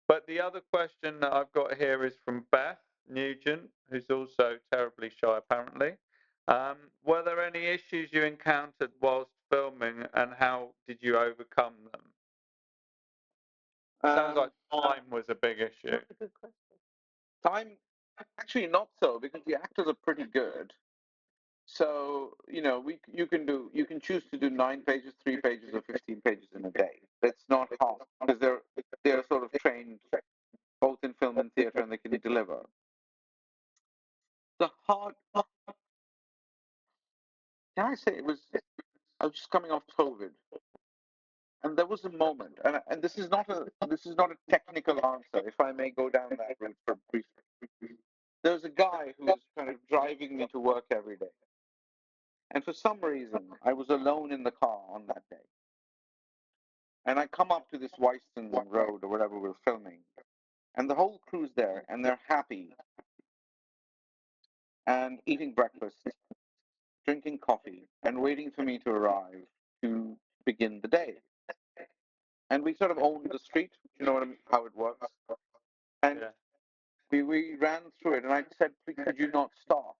but the other question that I've got here is from Beth Nugent, who's also terribly shy apparently. Were there any issues you encountered whilst filming, and how did you overcome them? Sounds like time was a big issue. That's a good question. Time, actually, not so, because the actors are pretty good. So you can choose to do 9 pages, 3 pages, or 15 pages in a day. That's not hard because they're sort of trained both in film and theater, and they can deliver. The hard, can I say, I was just coming off COVID, and there was a moment, and this is not a technical answer. If I may go down that route for briefly, there's a guy who's kind of driving me to work every day, and for some reason, I was alone in the car on that day, and I come up to this Wyston Road or whatever we're filming, and the whole crew's there, and they're happy and eating breakfast, drinking coffee, and waiting for me to arrive to begin the day. And we sort of own the street. You know what I mean, how it works. And Yeah. we ran through it, and I said, "Please, could you not stop?"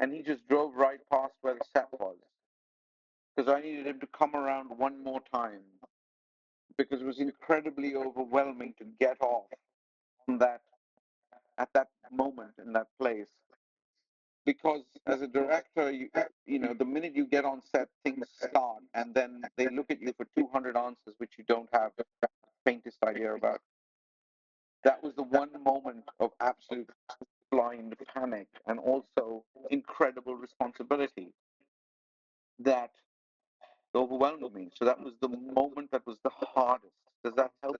And he just drove right past where the set was because I needed him to come around one more time because it was incredibly overwhelming to get off on that at that moment in that place. Because as a director, you know the minute you get on set, things start, and then they look at you for 200 answers which you don't have the faintest idea about. That was the one moment of absolute blind panic and also incredible responsibility that overwhelmed me. So that was the moment that was the hardest. Does that help?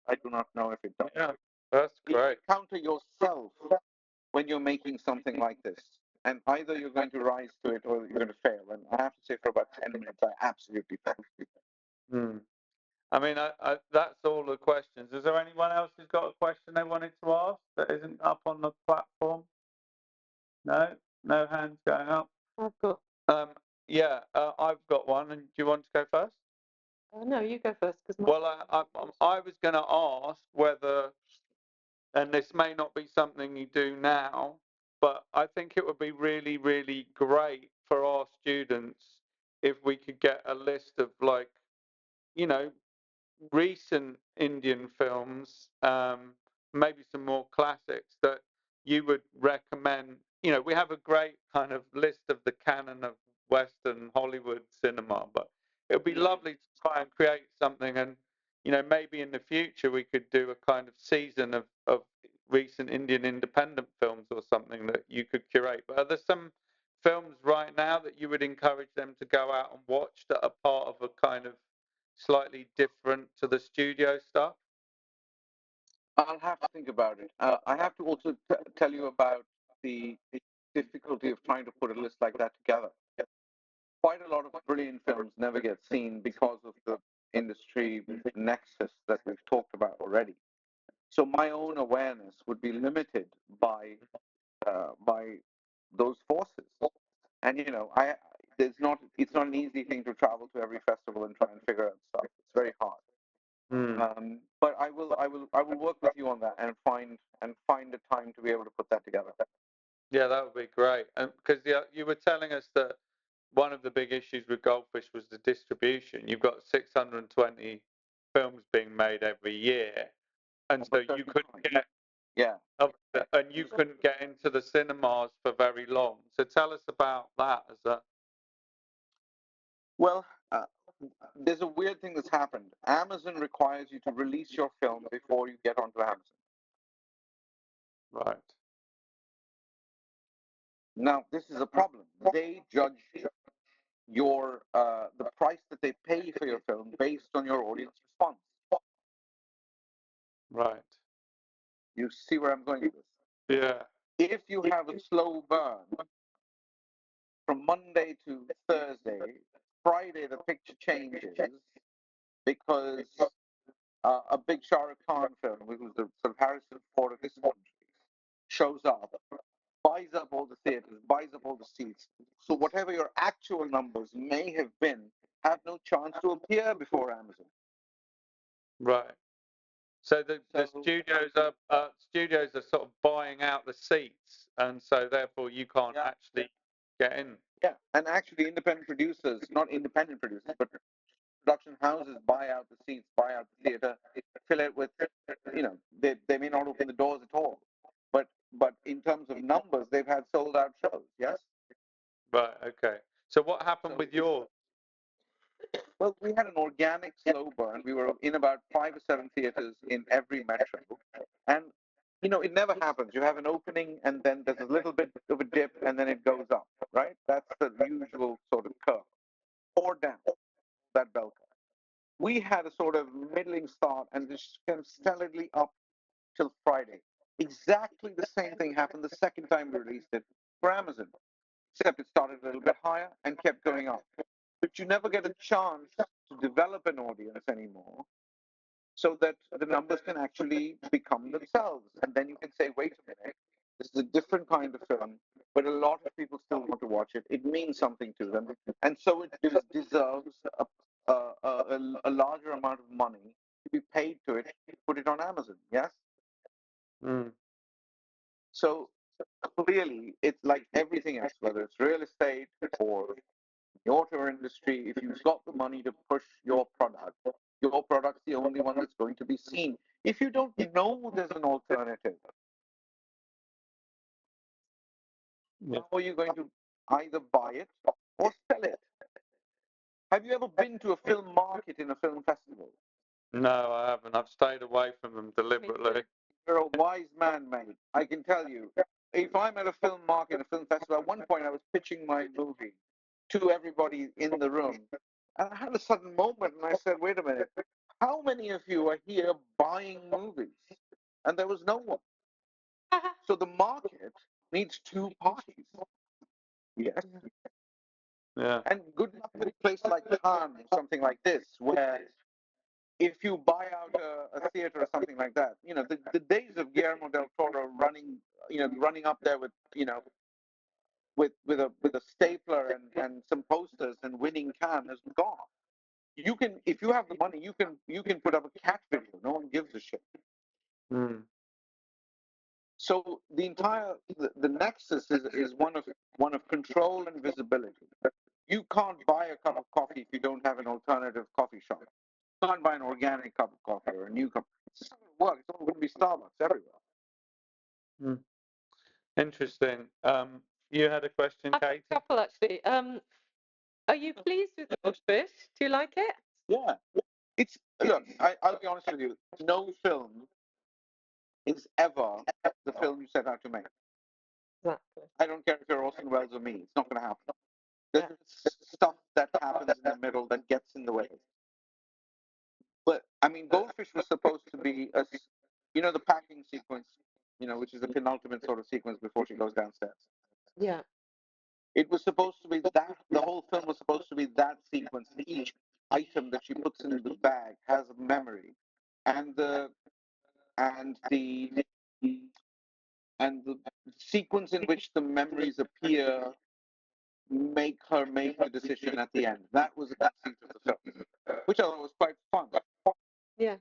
I do not know if it does. Yeah, that's You great. encounter yourself when you're making something like this. And either you're going to rise to it or you're going to fail. And I have to say, for about 10 minutes, I absolutely failed. Hmm. I mean, that's all the questions. Is there anyone else who's got a question they wanted to ask that isn't up on the platform? No, no hands going up. I've got. Um, yeah, I've got one. And do you want to go first? No, you go first because Well, I was going to ask whether, and this may not be something you do now, but I think it would be really, really great for our students if we could get a list of, like, you know, recent Indian films, maybe some more classics that you would recommend. You know, we have a great kind of list of the canon of Western Hollywood cinema, but it would be lovely to try and create something. And, you know, maybe in the future we could do a kind of season of recent Indian independent films or something that you could curate. But are there some films right now that you would encourage them to go out and watch that are part of a kind of slightly different to the studio stuff? I'll have to think about it. I have to also tell you about the difficulty of trying to put a list like that together. Quite a lot of brilliant films never get seen because of the industry nexus that we've talked about already. So my own awareness would be limited by those forces. And you know, I there's not it's not an easy thing to travel to every festival and try and figure out stuff. It's very hard. Hmm. But I will work with you on that and find a time to be able to put that together. Yeah, that would be great. And because you were telling us that one of the big issues with Goldfish was the distribution. You've got 620 films being made every year, and so you couldn't get Yeah. and you couldn't get into the cinemas for very long. So tell us about that. As a Well, there's a weird thing that's happened. Amazon requires you to release your film before you get onto Amazon. right, Now, this is a problem. They judge your the price that they pay for your film based on your audience response. right, You see where I'm going with this? yeah, If you have a slow burn from Monday to Thursday, Friday the picture changes because a big Shah Rukh Khan film, which was the sort of Harrison Ford of this country, shows up, buys up all the theaters, buys up all the seats. So whatever your actual numbers may have been, have no chance to appear before Amazon. right. So the So studios are sort of buying out the seats, and so therefore you can't yeah, actually get in. yeah, and actually independent producers, not independent producers, but production houses buy out the seats, buy out the theater, fill it with, they may not open the doors at all. But in terms of numbers, they've had sold out shows. Yes. Right. Okay. So what happened So with yours? well, we had an organic slow burn. We were in about 5 or 7 theaters in every metro, and it never happens. You have an opening, and then there's a little bit of a dip, and then it goes up. Right? That's the usual sort of curve, or down that bell curve. We had a sort of middling start and just kind of steadily up till Friday. Exactly the same thing happened the second time we released it for Amazon, except it started a little bit higher and kept going up. But you never get a chance to develop an audience anymore so that the numbers can actually become themselves. And then you can say, wait a minute, this is a different kind of film, but a lot of people still want to watch it. It means something to them. And so it deserves a larger amount of money to be paid to it to put it on Amazon. Yes? Mm. So clearly, it's like everything else, whether it's real estate or the auto industry. If you've got the money to push your product's the only one that's going to be seen. If you don't know there's an alternative, Yeah. how are you going to either buy it or sell it? Have you ever been to a film market in a film festival? No, I haven't. I've stayed away from them deliberately. You're a wise man, mate. I can tell you. If I'm at a film market, a film festival, at one point I was pitching my movie to everybody in the room. And I had a sudden moment and I said, wait a minute, how many of you are here buying movies? And there was no one. So the market needs two parties. Yes. Yeah. And good luck with a place like Cannes or something like this, where if you buy out a theater or something like that, the days of Guillermo del Toro running up there with, with a stapler and some posters and winning Cannes is gone. You can, if you have the money, you can put up a cat video. No one gives a shit. Mm. So the nexus is one of control and visibility. You can't buy a cup of coffee if you don't have an alternative coffee shop. You can't buy an organic cup of coffee or a new cup. It's just not going to work. It's all going to be Starbucks everywhere. Mm. Interesting. You had a question, I've got Katie? a couple actually. Are you pleased with Goldfish? Do you like it? Yeah. Look, I'll be honest with you. No film is ever the film you set out to make. Exactly. I don't care if you're Orson Welles or me. It's not going to happen. There's Yeah. stuff that happens in the middle that gets in the way. But I mean, Goldfish was supposed to be the packing sequence, which is the penultimate sort of sequence before she goes downstairs. Yeah. It was supposed to be that the whole film was supposed to be that sequence. Each item that she puts in the bag has a memory, and the and the sequence in which the memories appear make her make the decision at the end. That was the conceit of the film, which I thought was quite fun. Yeah.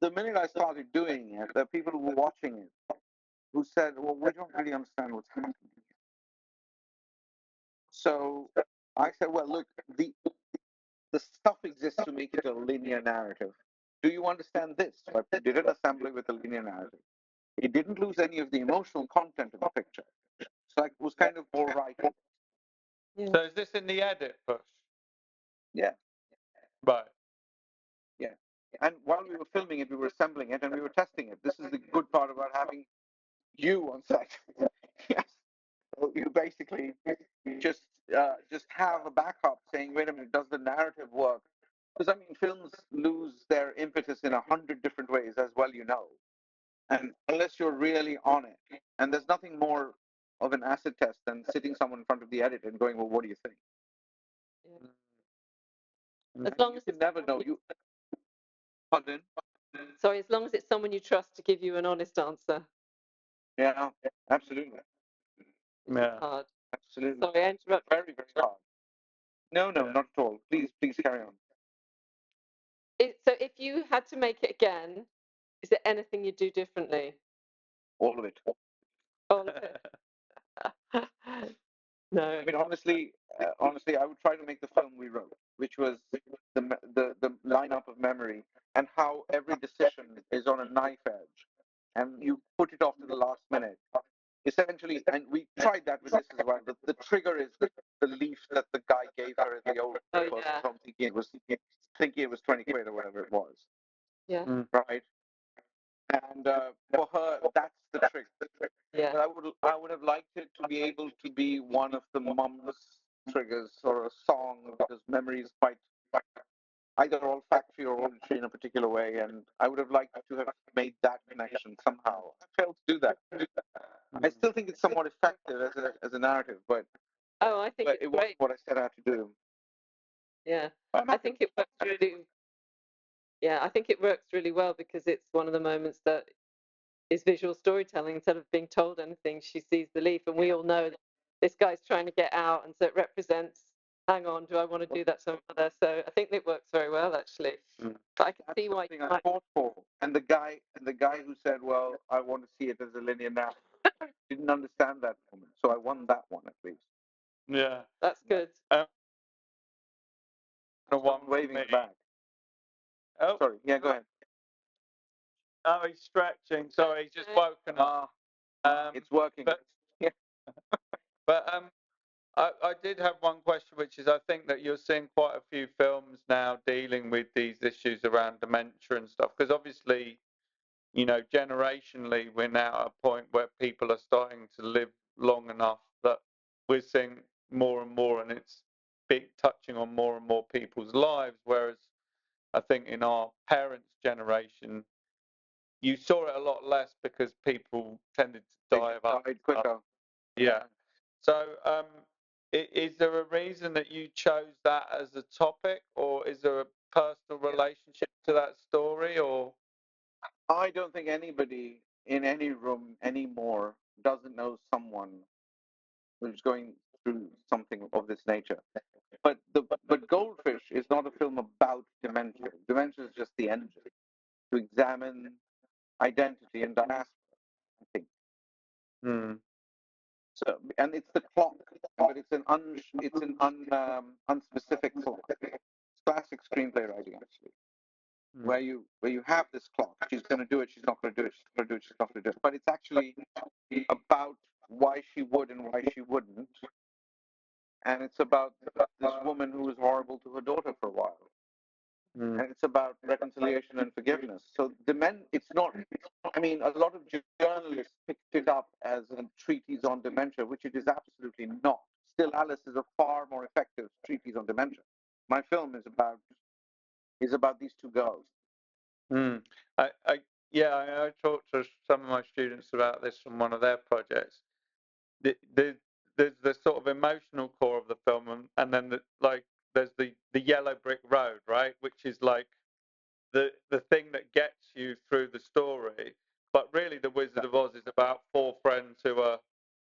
The minute I started doing it, there are people who were watching it who said, "Well, we don't really understand what's happening." So I said, "Well, look, the stuff exists to make it a linear narrative. Do you understand this?" So I did an assembly with a linear narrative. It didn't lose any of the emotional content of the picture. So it was kind of all right. Yeah. So is this in the edit push? Yeah, Right. yeah. And while we were filming it, we were assembling it and we were testing it. This is the good part about having you on set. Yes. So you basically just have a backup saying, wait a minute, does the narrative work? Because I mean, films lose their impetus in 100 different ways, as well and unless you're really on it, and there's nothing more of an acid test than sitting someone in front of the edit and going, well, what do you think? Yeah. Mm. As And long you as can it's never know. Pardon? sorry, as long as it's someone you trust to give you an honest answer, Yeah, absolutely, which is Yeah. hard. absolutely. Sorry, I interrupted. Very, very hard. No, Yeah. not at all. Please carry on. So if you had to make it again, is there anything you'd do differently? All of it. All of it. No. I mean, honestly, I would try to make the film we wrote, which was the lineup of memory and how every decision is on a knife edge, and you put it off to the last minute. Essentially, and we tried that with this as well. The trigger is the leaf that the guy gave her at the old Oh person's yeah. home, thinking it was 20 quid or whatever it was, Yeah. Mm. right? And for her, that's the trigger. Yeah. But I would have liked it to be able to be one of the mum's triggers or a song because memory is quite either olfactory or auditory in a particular way, and I would have liked to have made that connection somehow. I failed to do that. I Mm. still think it's somewhat effective as a narrative, but Oh, I think but it's it wasn't great. what I set out to do. Yeah. I'm I happy. think it works really. Yeah, I think it works really well because it's one of the moments that is visual storytelling. Instead of being told anything, she sees the leaf, and we all know that this guy's trying to get out, and so it represents hang on, do I want to do that somewhere? So I think it works very well, actually. Mm. But I can That's see why something you I might. fought for. And the guy who said, "Well, I want to see it as a linear narrative," didn't understand that moment. So I won that one at least. Yeah. That's good. The one Someone for waving me. back. Oh, Sorry. Yeah, go ahead. oh, he's stretching. Sorry, he's just woken up. It's working. But Yeah. I did have one question, which is I think that you're seeing quite a few films now dealing with these issues around dementia and stuff. Because obviously, generationally, we're now at a point where people are starting to live long enough that we're seeing more and more, and it's touching on more and more people's lives. Whereas I think in our parents' generation, you saw it a lot less because people tended to die of other Died stuff. quicker. Yeah. So, is there a reason that you chose that as a topic, or is there a personal relationship to that story, or? I don't think anybody in any room anymore doesn't know someone who's going through something of this nature. But Goldfish is not a film about dementia. Dementia is just the engine to examine identity and diaspora, I think. Hmm. So, and it's the clock, but it's an unspecific clock. It's classic screenplay writing, actually, Hmm. where you have this clock. She's going to do it. She's not going to do it. She's going to do it. She's not going to do it. But it's actually about why she would and why she wouldn't, and it's about this woman who was horrible to her daughter for a while, Hmm. and it's about reconciliation and forgiveness. So the men, it's not. I mean, a lot of journalists picked it up as a treatise on dementia, which it is absolutely not. Still, Alice is a far more effective treatise on dementia. My film is about these two girls. Hmm. I talked to some of my students about this from one of their projects. There's the sort of emotional core of the film, and then there's the yellow brick road, right, which is like the thing that gets you through the story. But really, The Wizard of Oz is about four friends who are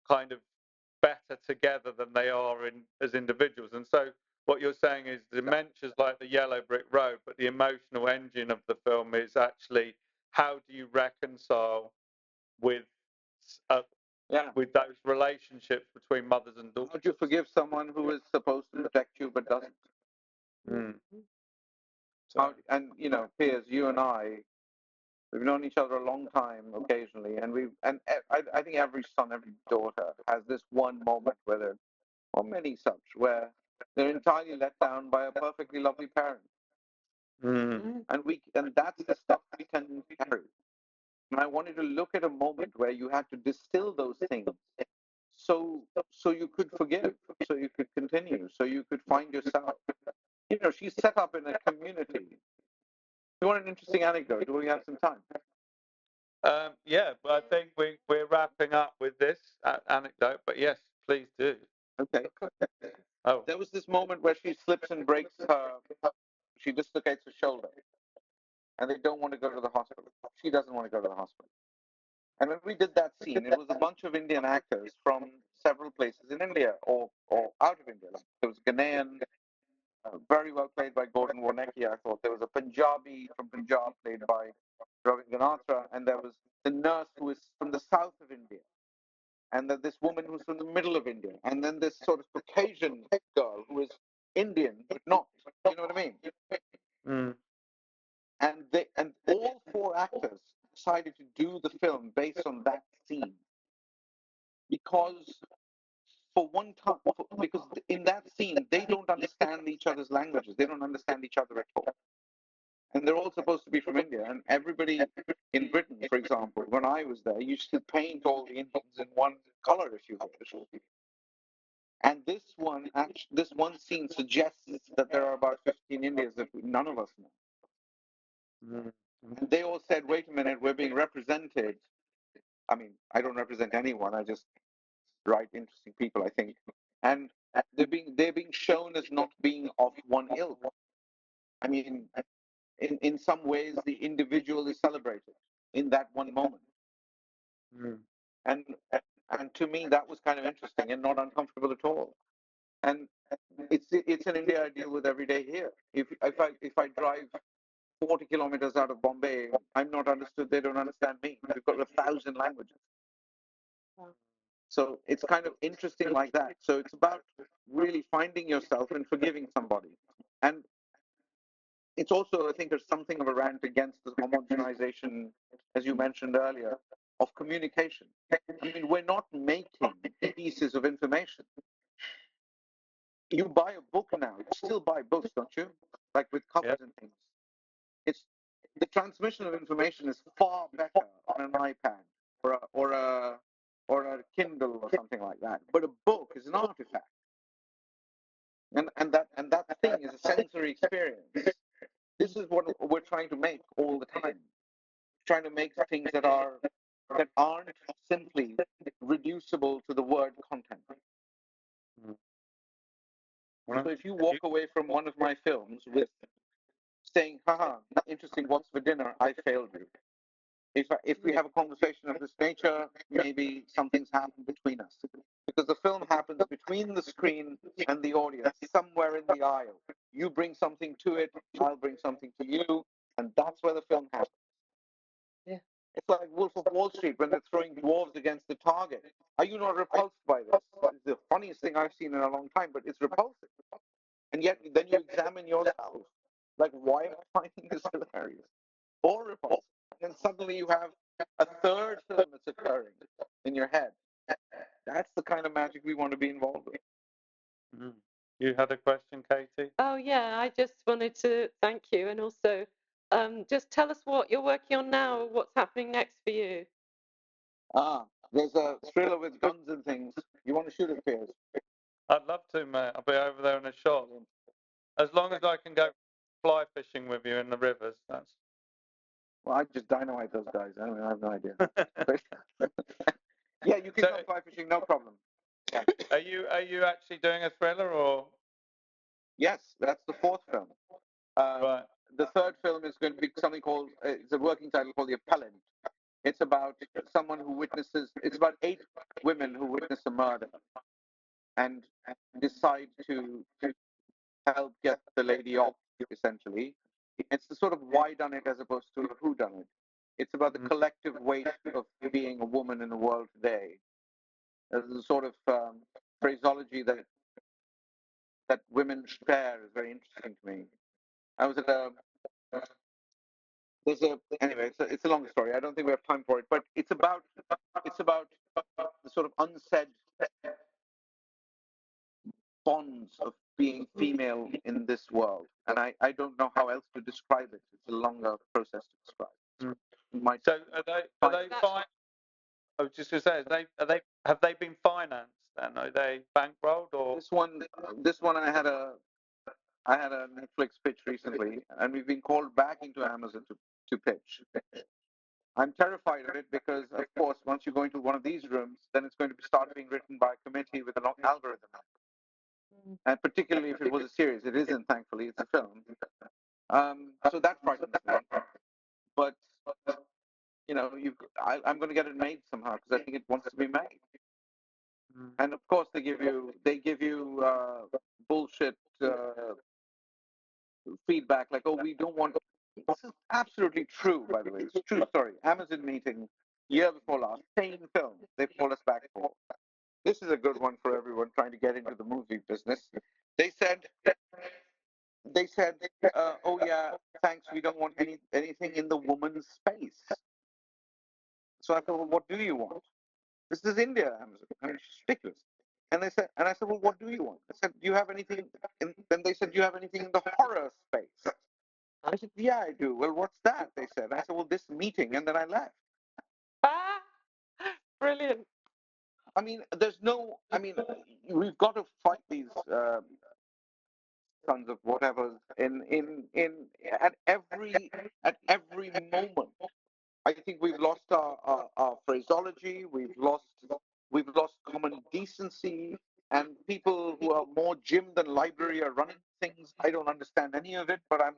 kind of better together than they are as individuals. And so what you're saying is dementia's like the yellow brick road, but the emotional engine of the film is actually how do you reconcile with uh, Yeah. with those relationships between mothers and How daughters. do you forgive someone who is supposed to protect you but doesn't? Mm. And Piers, you and I, we've known each other a long time occasionally, I think every son, every daughter has this one moment where or many such, where they're entirely let down by a perfectly lovely parent. Mm. And that's the stuff we can carry. And I wanted to look at a moment where you had to distill those things so you could forgive, so you could continue, so you could find yourself. She's set up in a community. You want an interesting anecdote? Do we have some time? Yeah, but I think we're wrapping up with this anecdote. But yes, please do. Okay. Oh. There was this moment where she slips and breaks she dislocates her shoulder, and they don't want to go to the hospital. She doesn't want to go to the hospital. And when we did that scene, it was a bunch of Indian actors from several places in India or out of India. Like, there was Ghanaian, very well played by Gordon Warnecki, I thought. There was a Punjabi from Punjab played by Ravi Ganatra, and there was the nurse who is from the south of India, and then this woman who's from the middle of India, and then this sort of Caucasian girl who is Indian but not. You know what I mean? Mm. And all four actors decided to do the film based on that scene because for one time, because in that scene they don't understand each other's languages, they don't understand each other at all, and they're all supposed to be from India. And everybody in Britain, for example, when I was there, used to paint all the Indians in one color, if you will. And this one scene suggests that there are about 15 Indians that none of us know. Mm. And they all said, "Wait a minute, we're being represented." I mean, I don't represent anyone. I just write interesting people, I think. And they're being shown as not being of one ilk. I mean, in some ways, the individual is celebrated in that one moment. Mm. And and to me, that was kind of interesting and not uncomfortable at all. And it's an India I deal with every day here. If I drive 40 kilometers out of Bombay, I'm not understood. They don't understand me. We've got 1,000 languages. So it's kind of interesting like that. So it's about really finding yourself and forgiving somebody. And it's also, I think, there's something of a rant against the homogenization, as you mentioned earlier, of communication. I mean, we're not making pieces of information. You buy a book now. You still buy books, don't you? Like with covers and things. It's the transmission of information is far better on an iPad or a Kindle or something like that. But a book is an artifact, and that thing is a sensory experience. This is what we're trying to make all the time. Trying to make things that aren't simply reducible to the word content. So if you walk away from one of my films with saying, haha, interesting, what's for dinner? I failed you. If we have a conversation of this nature, maybe something's happened between us. Because the film happens between the screen and the audience, somewhere in the aisle. You bring something to it, I'll bring something to you, and that's where the film happens. Yeah. It's like Wolf of Wall Street when they're throwing dwarves against the target. Are you not repulsed by this? It's the funniest thing I've seen in a long time, but it's repulsive. And yet, then you examine yourself. Like, why am I finding this hilarious? Or repulsive? And suddenly you have a third film that's occurring in your head. That's the kind of magic we want to be involved with. You had a question, Katie? Oh, yeah, I just wanted to thank you and also just tell us what you're working on now, what's happening next for you. There's a thriller with guns and things. You want to shoot it, Piers? I'd love to, mate. I'll be over there in a shot. As long as I can go fly fishing with you in the rivers, that's. Well, I just dynamite those guys. I have no idea. Yeah, you can come fly fishing, no problem. Yeah. Are you actually doing a thriller or? Yes, that's the fourth film. Right. The third film is going to be something called, it's a working title called The Appellant. It's about someone who witnesses, it's about 8 women who witness a murder and decide to help get the lady off, essentially. It's the sort of why done it as opposed to who done it. It's about the collective weight of being a woman in the world today. There's a sort of phraseology that women share is very interesting to me. I was at anyway, it's a long story. I don't think we have time for it, but it's about the sort of unsaid bonds of being female in this world, and I don't know how else to describe it. It's a longer process to describe. So are they fine? I was just going to say, have they been financed then? Are they bankrolled or? This one I had a Netflix pitch recently, and we've been called back into Amazon to pitch. I'm terrified of it because, of course, once you go into one of these rooms, then it's going to start being written by a committee with an algorithm. And particularly if it was a series, it isn't, thankfully, it's a film. So that frightens me. But I'm going to get it made somehow because I think it wants to be made. And of course, they give you bullshit feedback like, oh, we don't want. This is absolutely true, by the way. It's a true story. Amazon meeting year before last, same film. They pulled us back for. This is a good one for everyone trying to get into the movie business. They said, oh yeah, thanks. We don't want anything in the woman's space. So I thought, well, what do you want? This is India, Amazon. I mean, it's ridiculous. And I said, well, what do you want? I said, do you have anything? Then they said, do you have anything in the horror space? I said, yeah, I do. Well, what's that? They said. I said, well, this meeting, and then I left. Ah, brilliant. I mean, we've got to fight these sons of whatever at every moment. I think we've lost our phraseology. We've lost common decency, and people who are more gym than library are running things. I don't understand any of it, but I'm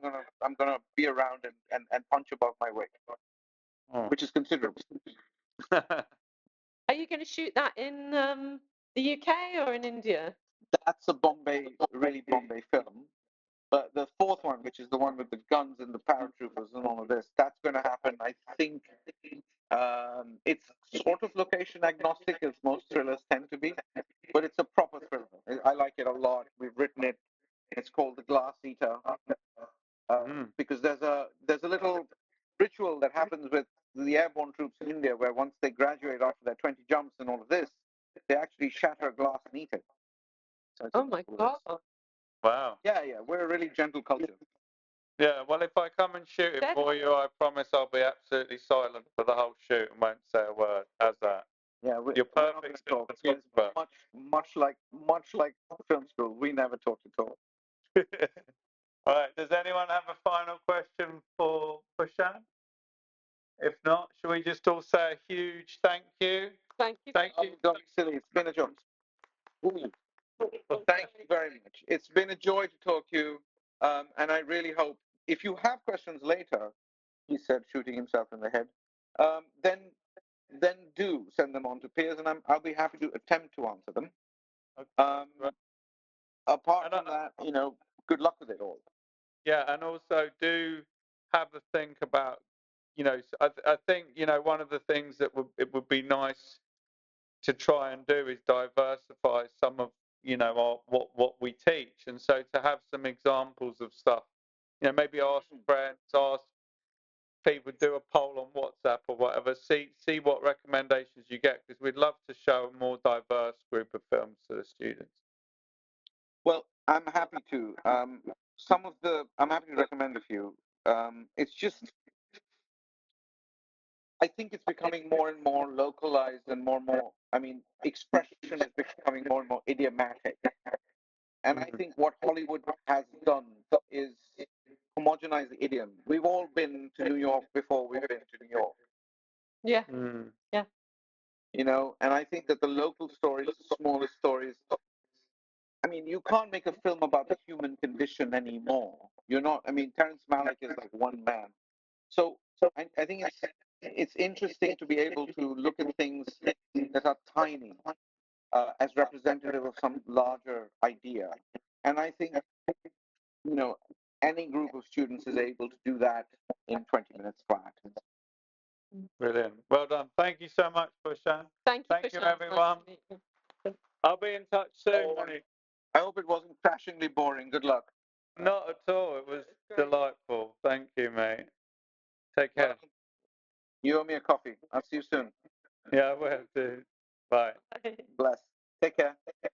gonna be around and punch above my weight, which is considerable. Are you going to shoot that in the UK or in India? that's a really Bombay film. But the fourth one, which is the one with the guns and the paratroopers and all of this, that's going to happen. I think it's sort of location agnostic, as most thrillers tend to be, but it's a proper thriller. I like it a lot. We've written it. It's called The Glass Eater, because there's a little ritual that happens with the airborne troops in India, where once they graduate after their 20 jumps and all of this, they actually shatter a glass and eat it. So Oh my God. Wow. yeah, we're a really gentle culture. Yeah, well, if I come and shoot it for you, I promise I'll be absolutely silent for the whole shoot and won't say a word. How's that? Yeah, You're we're not perfect gonna still talk. to talk about. Much like film school, we never talk to talk. All right. Does anyone have a final question for Pushan? If not, should we just all say a huge thank you? Thank you. Thank you. Don't be silly. It's been a joy. Ooh. Well, thank you very much. It's been a joy to talk to you, and I really hope if you have questions later, he said, shooting himself in the head, then do send them on to Piers, and I'll be happy to attempt to answer them. Right. Apart And from that, good luck with it all. yeah, and also do have a think about, I think, one of the things that it would be nice to try and do is diversify some of, what we teach. And so to have some examples of stuff, maybe ask friends, ask people, do a poll on WhatsApp or whatever, see what recommendations you get, because we'd love to show a more diverse group of films to the students. Well, I'm happy to. I'm happy to recommend a few. It's just, I think it's becoming more and more localized and more. I mean, expression is becoming more and more idiomatic. And I think what Hollywood has done is homogenize the idiom. We've all been to New York before we've been to New York. Yeah. Mm. Yeah. And I think that the local stories, the smallest stories, I mean, you can't make a film about the human condition anymore. You're not. I mean, Terrence Malick is like one man. So I think it's interesting to be able to look at things that are tiny as representative of some larger idea. And I think any group of students is able to do that in 20 minutes flat. Brilliant. Well done. Thank you so much, Pushan. Thank you, Thank you, Pushan. everyone. Nice to meet you. I'll be in touch soon, mate. I hope it wasn't crashingly boring. Good luck. Not at all. It was delightful. Thank you, mate. Take care. Well, you owe me a coffee. I'll see you soon. Yeah, I will do. Bye. Bless. Take care.